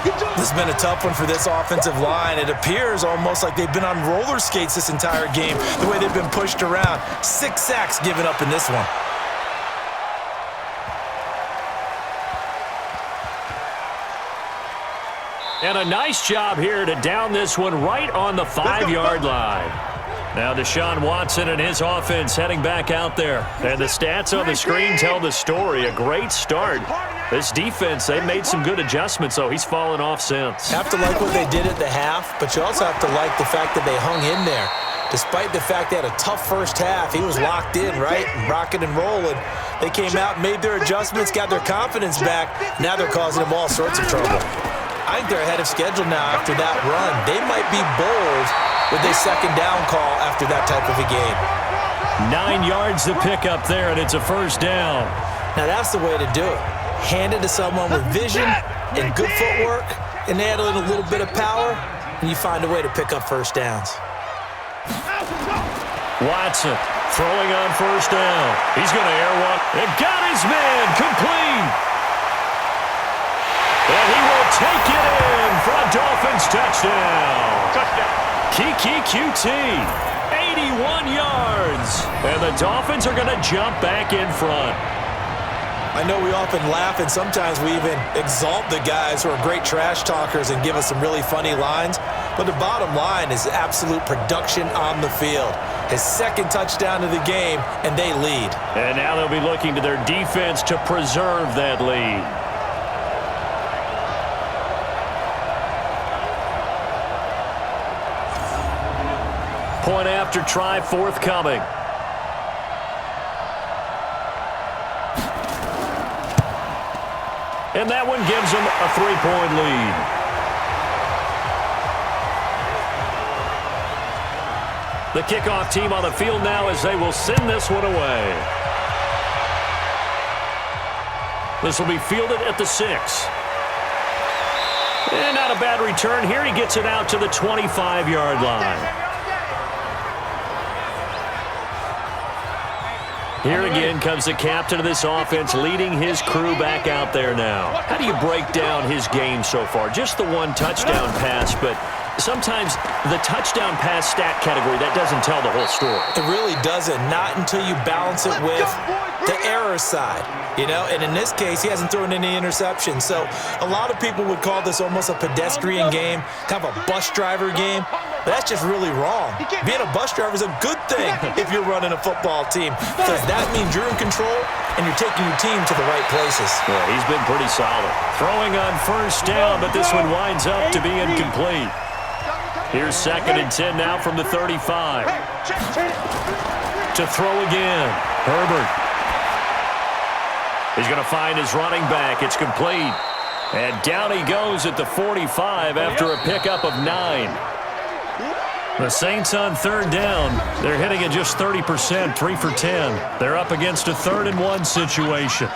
This has been a tough one for this offensive line. It appears almost like they've been on roller skates this entire game, the way they've been pushed around. 6 sacks given up in this one. And a nice job here to down this one right on the 5-yard line. Now Deshaun Watson and his offense heading back out there. And the stats on the screen tell the story. A great start. This defense, they've made some good adjustments, though. He's fallen off since. Have to like what they did at the half, but you also have to like the fact that they hung in there. Despite the fact they had a tough first half, he was locked in, right? Rocking and rolling. They came out, made their adjustments, got their confidence back. Now they're causing him all sorts of trouble. I think they're ahead of schedule now after that run. They might be bold with a 2nd down call after that type of a game. 9 yards to pick up there, and it's a 1st down. Now that's the way to do it. Hand it to someone with vision and good footwork, and add a little bit of power, and you find a way to pick up 1st downs. Watson throwing on 1st down. He's going to air one. And got his man complete. And he will take it in for a Dolphins touchdown. Kiki QT, 81 yards. And the Dolphins are going to jump back in front. I know we often laugh, and sometimes we even exalt the guys who are great trash talkers and give us some really funny lines. But the bottom line is absolute production on the field. His 2nd touchdown of the game, and they lead. And now they'll be looking to their defense to preserve that lead. Point after try forthcoming. And that one gives them a 3-point lead. The kickoff team on the field now as they will send this one away. This will be fielded at the 6. And not a bad return here. He gets it out to the 25-yard line. Here again comes the captain of this offense leading his crew back out there now. How do you break down his game so far? Just the 1 touchdown pass, but sometimes the touchdown pass stat category, that doesn't tell the whole story. It really doesn't, not until you balance it with the error side, you know? And in this case, he hasn't thrown any interceptions. So a lot of people would call this almost a pedestrian game, kind of a bus driver game. But that's just really wrong. Being a bus driver is a good thing if you're running a football team, because that means you're in control and you're taking your team to the right places. Yeah, he's been pretty solid. Throwing on 1st down, but this one winds up to be incomplete. Here's 2nd and 10 now from the 35. To throw again. Herbert. He's going to find his running back. It's complete. And down he goes at the 45 after a pickup of 9. The Saints on 3rd down. They're hitting at just 30%, 3 for 10. They're up against a 3rd and 1 situation.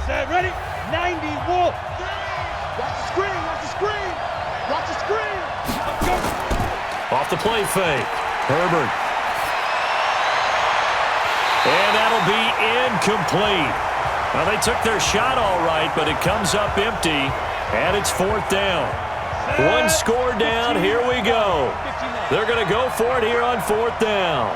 Set, ready? 90, Wolf. Watch the screen, watch the screen. Watch the screen. Go. Off the play fake. Herbert. And that'll be incomplete. Well, they took their shot all right, but it comes up empty, and it's 4th down. 1 score down. Here we go. They're going to go for it here on 4th down.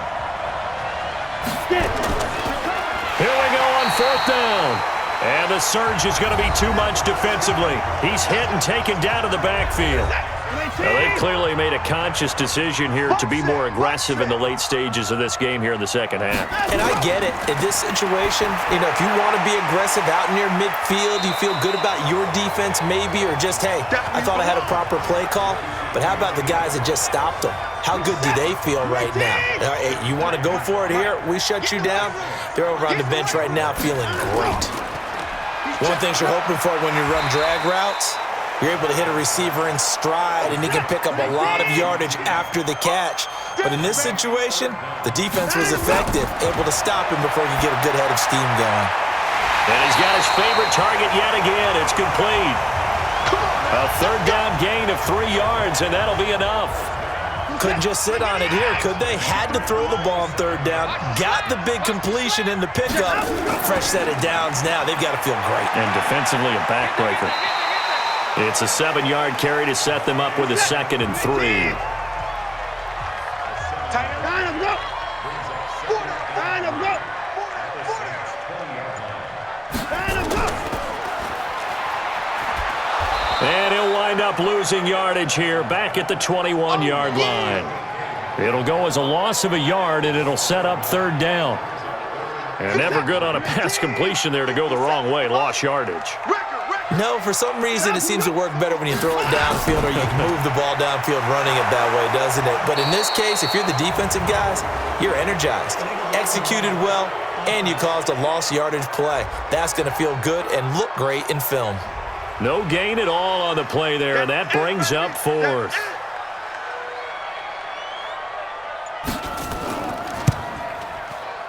Here we go on 4th down. And the surge is going to be too much defensively. He's hit and taken down to the backfield. Now, they've clearly made a conscious decision here to be more aggressive in the late stages of this game here in the second half. And I get it. In this situation, if you want to be aggressive out near midfield, you feel good about your defense maybe, or just, hey, I thought I had a proper play call. But how about the guys that just stopped them? How good do they feel right now? Hey, you want to go for it here? We shut you down? They're over on the bench right now feeling great. One of the things you're hoping for when you run drag routes, you're able to hit a receiver in stride, and he can pick up a lot of yardage after the catch. But in this situation, the defense was effective, able to stop him before he could get a good head of steam going. And he's got his favorite target yet again. It's complete. A third down gain of 3 yards, and that'll be enough. Couldn't just sit on it here, could they? Had to throw the ball on third down. Got the big completion in the pickup. Fresh set of downs now. They've got to feel great. And defensively, a backbreaker. It's a 7-yard carry to set them up with a 2nd and 3. And he'll wind up losing yardage here back at the 21-yard line. It'll go as a loss of a yard, and it'll set up third down. And never good on a pass completion there to go the wrong way. Lost yardage. No, for some reason it seems to work better when you throw it downfield, or you can move the ball downfield running it that way, doesn't it? But in this case, if you're the defensive guys, you're energized, executed well, and you caused a lost yardage play. That's going to feel good and look great in film. No gain at all on the play there, and that brings up 4th.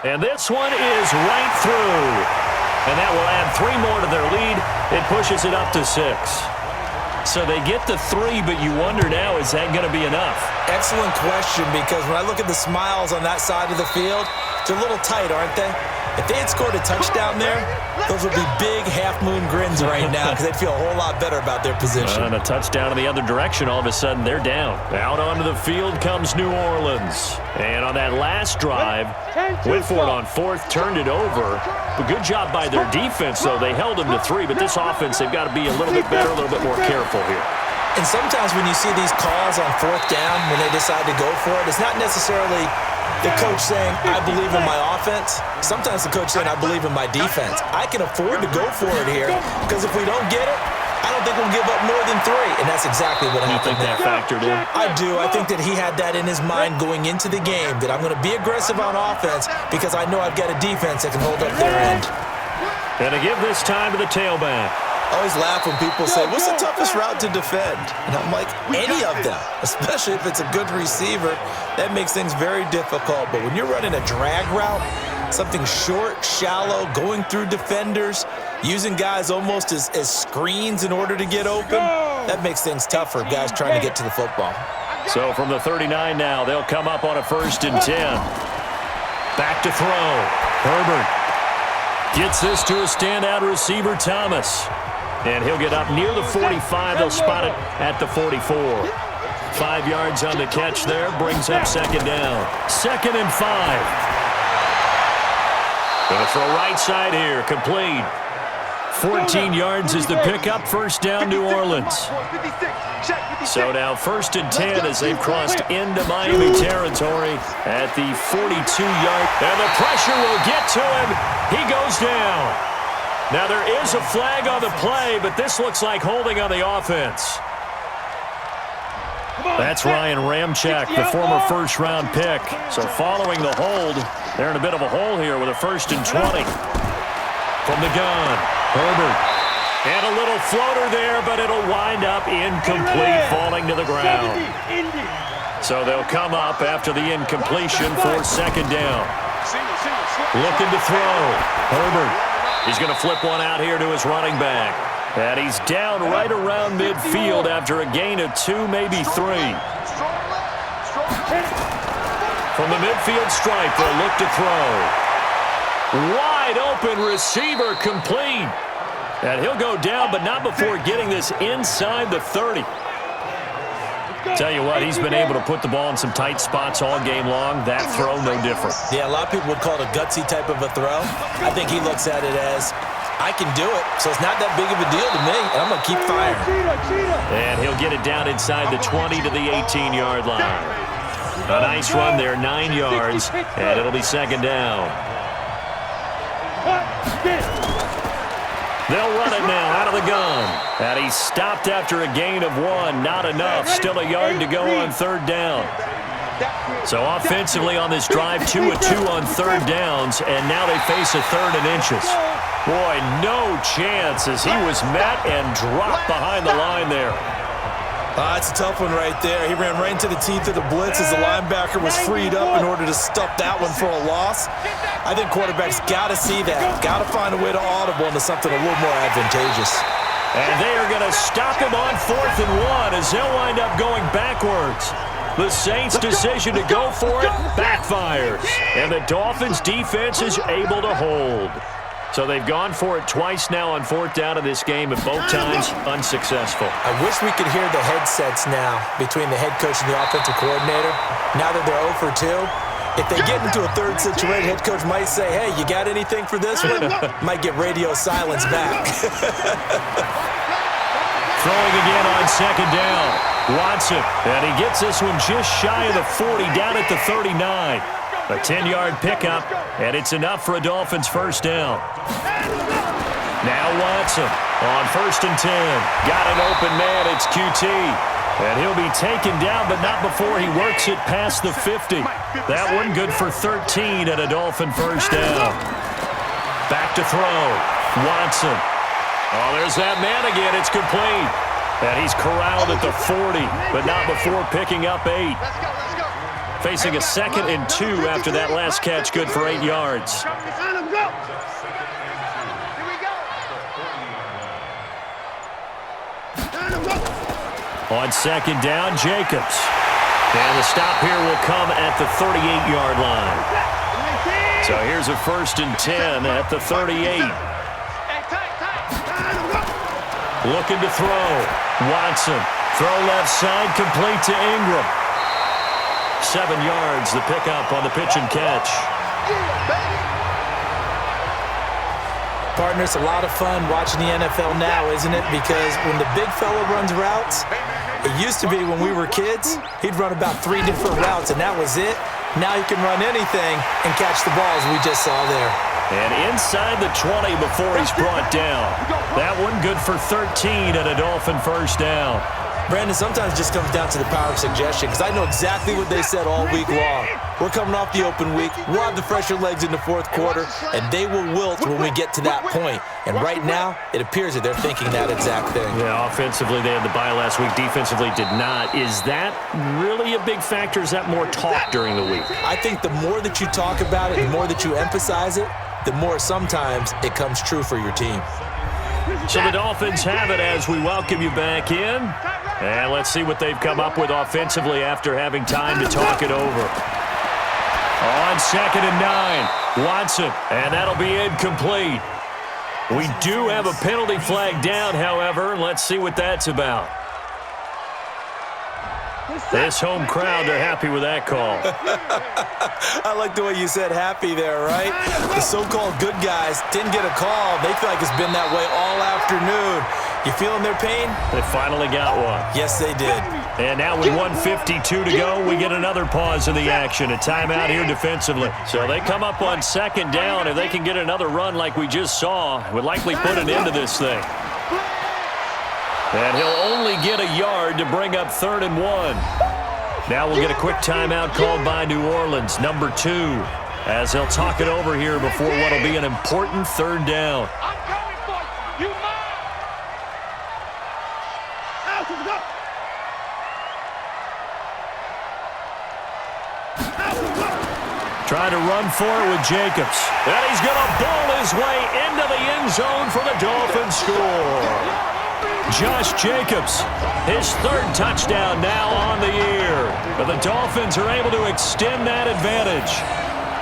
And this one is right through. And that will add 3 more to their lead. It pushes it up to 6. So they get the 3, but you wonder now, is that going to be enough? Excellent question, because when I look at the smiles on that side of the field, they're a little tight, aren't they? If they had scored a touchdown there, those would be big half-moon grins right now, because they'd feel a whole lot better about their position. And a touchdown in the other direction, all of a sudden they're down. Out onto the field comes New Orleans. And on that last drive, went for it on 4th, turned it over. But good job by their defense, though. They held them to 3, but this offense, they've got to be a little bit better, a little bit more careful here. And sometimes when you see these calls on 4th down, when they decide to go for it, it's not necessarily the coach saying, I believe in my offense. Sometimes the coach saying, I believe in my defense. I can afford to go for it here, because if we don't get it, I don't think we'll give up more than 3. And that's exactly what happened. You think that factored in? I do. I think that he had that in his mind going into the game, that I'm going to be aggressive on offense because I know I've got a defense that can hold up their end. And to give this time to the tailback. I always laugh when people say, what's the toughest route to defend? And I'm like, any of them, especially if it's a good receiver. That makes things very difficult. But when you're running a drag route, something short, shallow, going through defenders, using guys almost as screens in order to get open, that makes things tough for guys trying to get to the football. So from the 39 now, they'll come up on a 1st and 10. Back to throw. Herbert gets this to a standout receiver, Thomas. And he'll get up near the 45. They'll spot it at the 44. 5 yards on the catch there. Brings up 2nd down. 2nd and 5. Gonna throw right side here. Complete. 14 yards is the pickup. 1st down, New Orleans. So now 1st and 10 as they've crossed into Miami territory at the 42-yard. And the pressure will get to him. He goes down. Now there is a flag on the play, but this looks like holding on the offense. That's Ryan Ramczyk, the former 1st-round pick. So following the hold, they're in a bit of a hole here with a 1st and 20. From the gun, Herbert. And a little floater there, but it'll wind up incomplete, falling to the ground. So they'll come up after the incompletion for 2nd down. Looking to throw. Herbert. He's going to flip one out here to his running back. And he's down right around midfield after a gain of 2, maybe 3. From the midfield stripe, they'll look to throw. Wide open receiver, complete. And he'll go down, but not before getting this inside the 30. Tell you what, he's been able to put the ball in some tight spots all game long. That throw, no different. Yeah, a lot of people would call it a gutsy type of a throw. I think he looks at it as, I can do it, so it's not that big of a deal to me, and I'm going to keep firing. And he'll get it down inside the 20 to the 18-yard line. A nice run there, 9 yards, and it'll be second down. They'll run it now out of the gun. And he's stopped after a gain of 1. Not enough. Still a yard to go on third down. So offensively on this drive, 2 of 2 on third downs, and now they face a third and inches. Boy, no chance as he was met and dropped behind the line there. It's a tough one right there. He ran right into the teeth of the blitz as the linebacker was freed up in order to stuff that one for a loss. I think quarterbacks got to see that. Got to find a way to audible into something a little more advantageous. And they are going to stop him on 4th and 1 as they'll wind up going backwards. The Saints' decision to go for it backfires. And the Dolphins' defense is able to hold. So they've gone for it twice now on 4th down in this game, and both times unsuccessful. I wish we could hear the headsets now between the head coach and the offensive coordinator. Now that they're 0 for 2, if they get into a third situation, head coach might say, hey, you got anything for this one? Might get radio silence back. Throwing again on second down. Watson, and he gets this one just shy of the 40, down at the 39. A 10-yard pickup, and it's enough for a Dolphins first down. Now Watson on 1st and 10. Got an open man, it's QT. And he'll be taken down, but not before he works it past the 50. That one good for 13 and a Dolphin first down. Back to throw. Watson. Oh, there's that man again. It's complete. And he's corralled at the 40, but not before picking up 8. Facing a 2nd and 2 after that last catch, good for 8 yards. On second down, Jacobs. And the stop here will come at the 38-yard line. So here's a 1st and 10 at the 38. Looking to throw. Watson. Throw left side, complete to Ingram. 7 yards, the pickup on the pitch and catch. Partner, it's a lot of fun watching the NFL now, isn't it? Because when the big fella runs routes, it used to be when we were kids, he'd run about 3 different routes, and that was it. Now he can run anything and catch the balls we just saw there. And inside the 20 before he's brought down. That one good for 13 and a Dolphin first down. Brandon, sometimes it just comes down to the power of suggestion, because I know exactly what they said all week long. We're coming off the open week. We'll have the fresher legs in the 4th quarter, and they will wilt when we get to that point. And right now, it appears that they're thinking that exact thing. Yeah, offensively, they had the bye last week. Defensively, did not. Is that really a big factor? Is that more talk during the week? I think the more that you talk about it, the more that you emphasize it, the more sometimes it comes true for your team. So the Dolphins have it as we welcome you back in. And let's see what they've come up with offensively after having time to talk it over. On 2nd and 9, Watson, and that'll be incomplete. We do have a penalty flag down, however. Let's see what that's about. This home crowd, they're happy with that call. I like the way you said happy there, right? The so-called good guys didn't get a call. They feel like it's been that way all afternoon. You feeling their pain? They finally got one. Yes, they did. And now with 1:52 to go, we get another pause in the action. A timeout here defensively. So they come up on 2nd down. If they can get another run like we just saw, would likely put an end to this thing. And he'll only get a yard to bring up 3rd and 1. Now we'll get a quick timeout called by New Orleans, number 2, as they'll talk it over here before what will be an important 3rd down. Trying to run for it with Jacobs. And he's going to bowl his way into the end zone for the Dolphins score. Josh Jacobs, his 3rd touchdown now on the year. But the Dolphins are able to extend that advantage.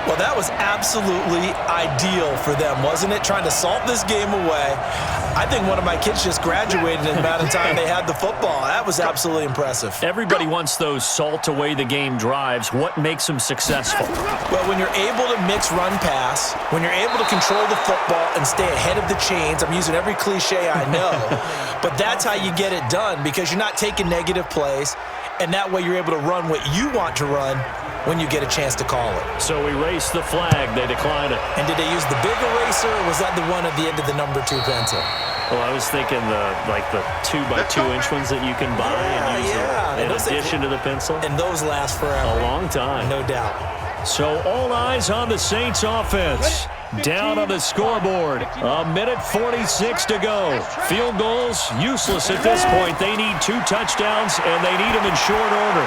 Well, that was absolutely ideal for them, wasn't it? Trying to salt this game away. I think one of my kids just graduated in the amount of time they had the football. That was absolutely impressive. Everybody wants those salt-away-the-game drives. What makes them successful? Well, when you're able to mix run-pass, when you're able to control the football and stay ahead of the chains, I'm using every cliche I know, but that's how you get it done because you're not taking negative plays, and that way you're able to run what you want to run when you get a chance to call it. So erase the flag. They decline it. And did they use the big eraser, or was that the one at the end of the number 2 pencil? Well, I was thinking the 2x2-inch ones that you can buy and use in addition to the pencil. And those last forever. A long time. No doubt. So all eyes on the Saints offense. Down on the scoreboard. 1:46 to go. Field goals, useless at this point. They need 2 touchdowns, and they need them in short order.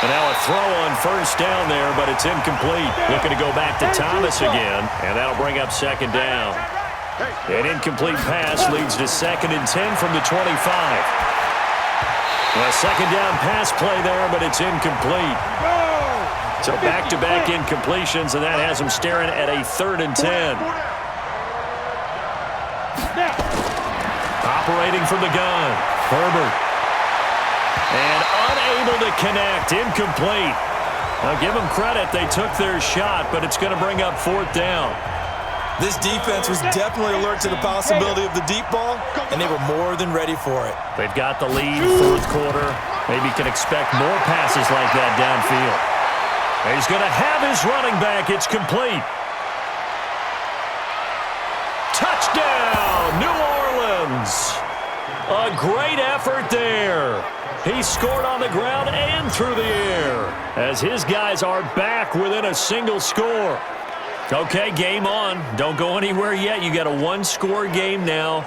And now a throw on first down there, but it's incomplete. Looking to go back to Thomas again, and that'll bring up second down. An incomplete pass leads to 2nd and 10 from the 25. A second down pass play there, but it's incomplete. So back-to-back incompletions, and that has them staring at a 3rd and 10. Operating from the gun, Herbert. And unable to connect, incomplete. Now give them credit, they took their shot, but it's going to bring up 4th down. This defense was definitely alert to the possibility of the deep ball, and they were more than ready for it. They've got the lead, 4th quarter. Maybe can expect more passes like that downfield. He's going to have his running back. It's complete. Touchdown, New Orleans. A great effort there. He scored on the ground and through the air as his guys are back within a single score. Okay, game on. Don't go anywhere yet. You got a 1-score game now.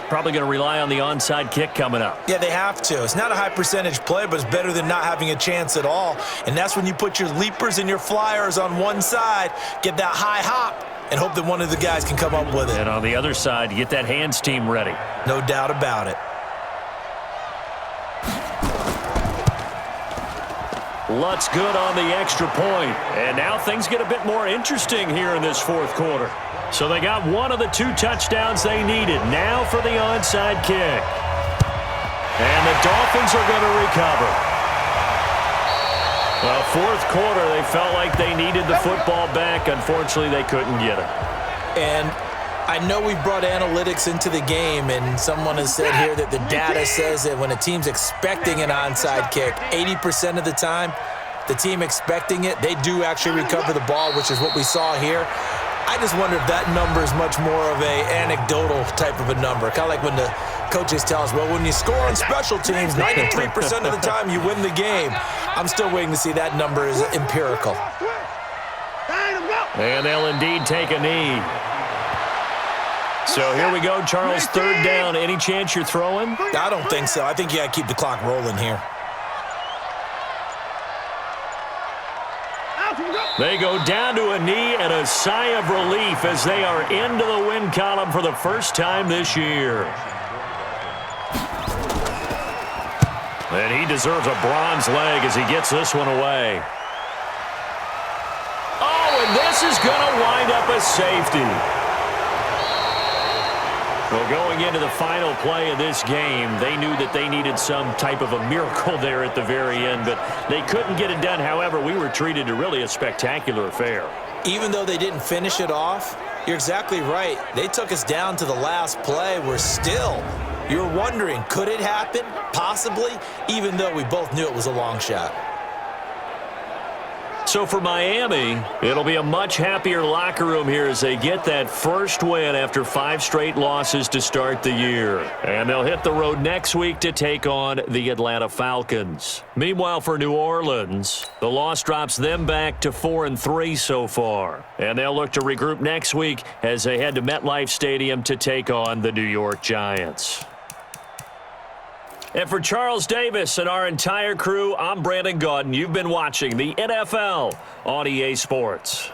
Probably going to rely on the onside kick coming up. Yeah, they have to. It's not a high percentage play, but it's better than not having a chance at all. And that's when you put your leapers and your flyers on one side, get that high hop, and hope that one of the guys can come up with it. And on the other side, you get that hands team ready. No doubt about it. Lutz good on the extra point. And now things get a bit more interesting here in this 4th quarter. So they got one of the 2 touchdowns they needed. Now for the onside kick. And the Dolphins are going to recover. Well, 4th quarter, they felt like they needed the football back. Unfortunately, they couldn't get it. And I know we brought analytics into the game, and someone has said here that the data says that when a team's expecting an onside kick, 80% of the time, the team expecting it, they do actually recover the ball, which is what we saw here. I just wonder if that number is much more of a anecdotal type of a number. Kind of like when the coaches tell us, well, when you score on special teams, 93% of the time you win the game. I'm still waiting to see that number is empirical. And they'll indeed take a knee. So here we go, Charles, 3rd down. Any chance you're throwing? I don't think so. I think you got to keep the clock rolling here. They go down to a knee and a sigh of relief as they are into the win column for the first time this year. And he deserves a bronze leg as he gets this one away. Oh, and this is going to wind up a safety. Well, going into the final play of this game, they knew that they needed some type of a miracle there at the very end, but they couldn't get it done. However, we were treated to really a spectacular affair. Even though they didn't finish it off, you're exactly right. They took us down to the last play. We're still, you're wondering, could it happen? Possibly, even though we both knew it was a long shot. So for Miami, it'll be a much happier locker room here as they get that first win after 5 straight losses to start the year. And they'll hit the road next week to take on the Atlanta Falcons. Meanwhile, for New Orleans, the loss drops them back to 4-3 so far. And they'll look to regroup next week as they head to MetLife Stadium to take on the New York Giants. And for Charles Davis and our entire crew, I'm Brandon Gaudin. You've been watching the NFL on EA Sports.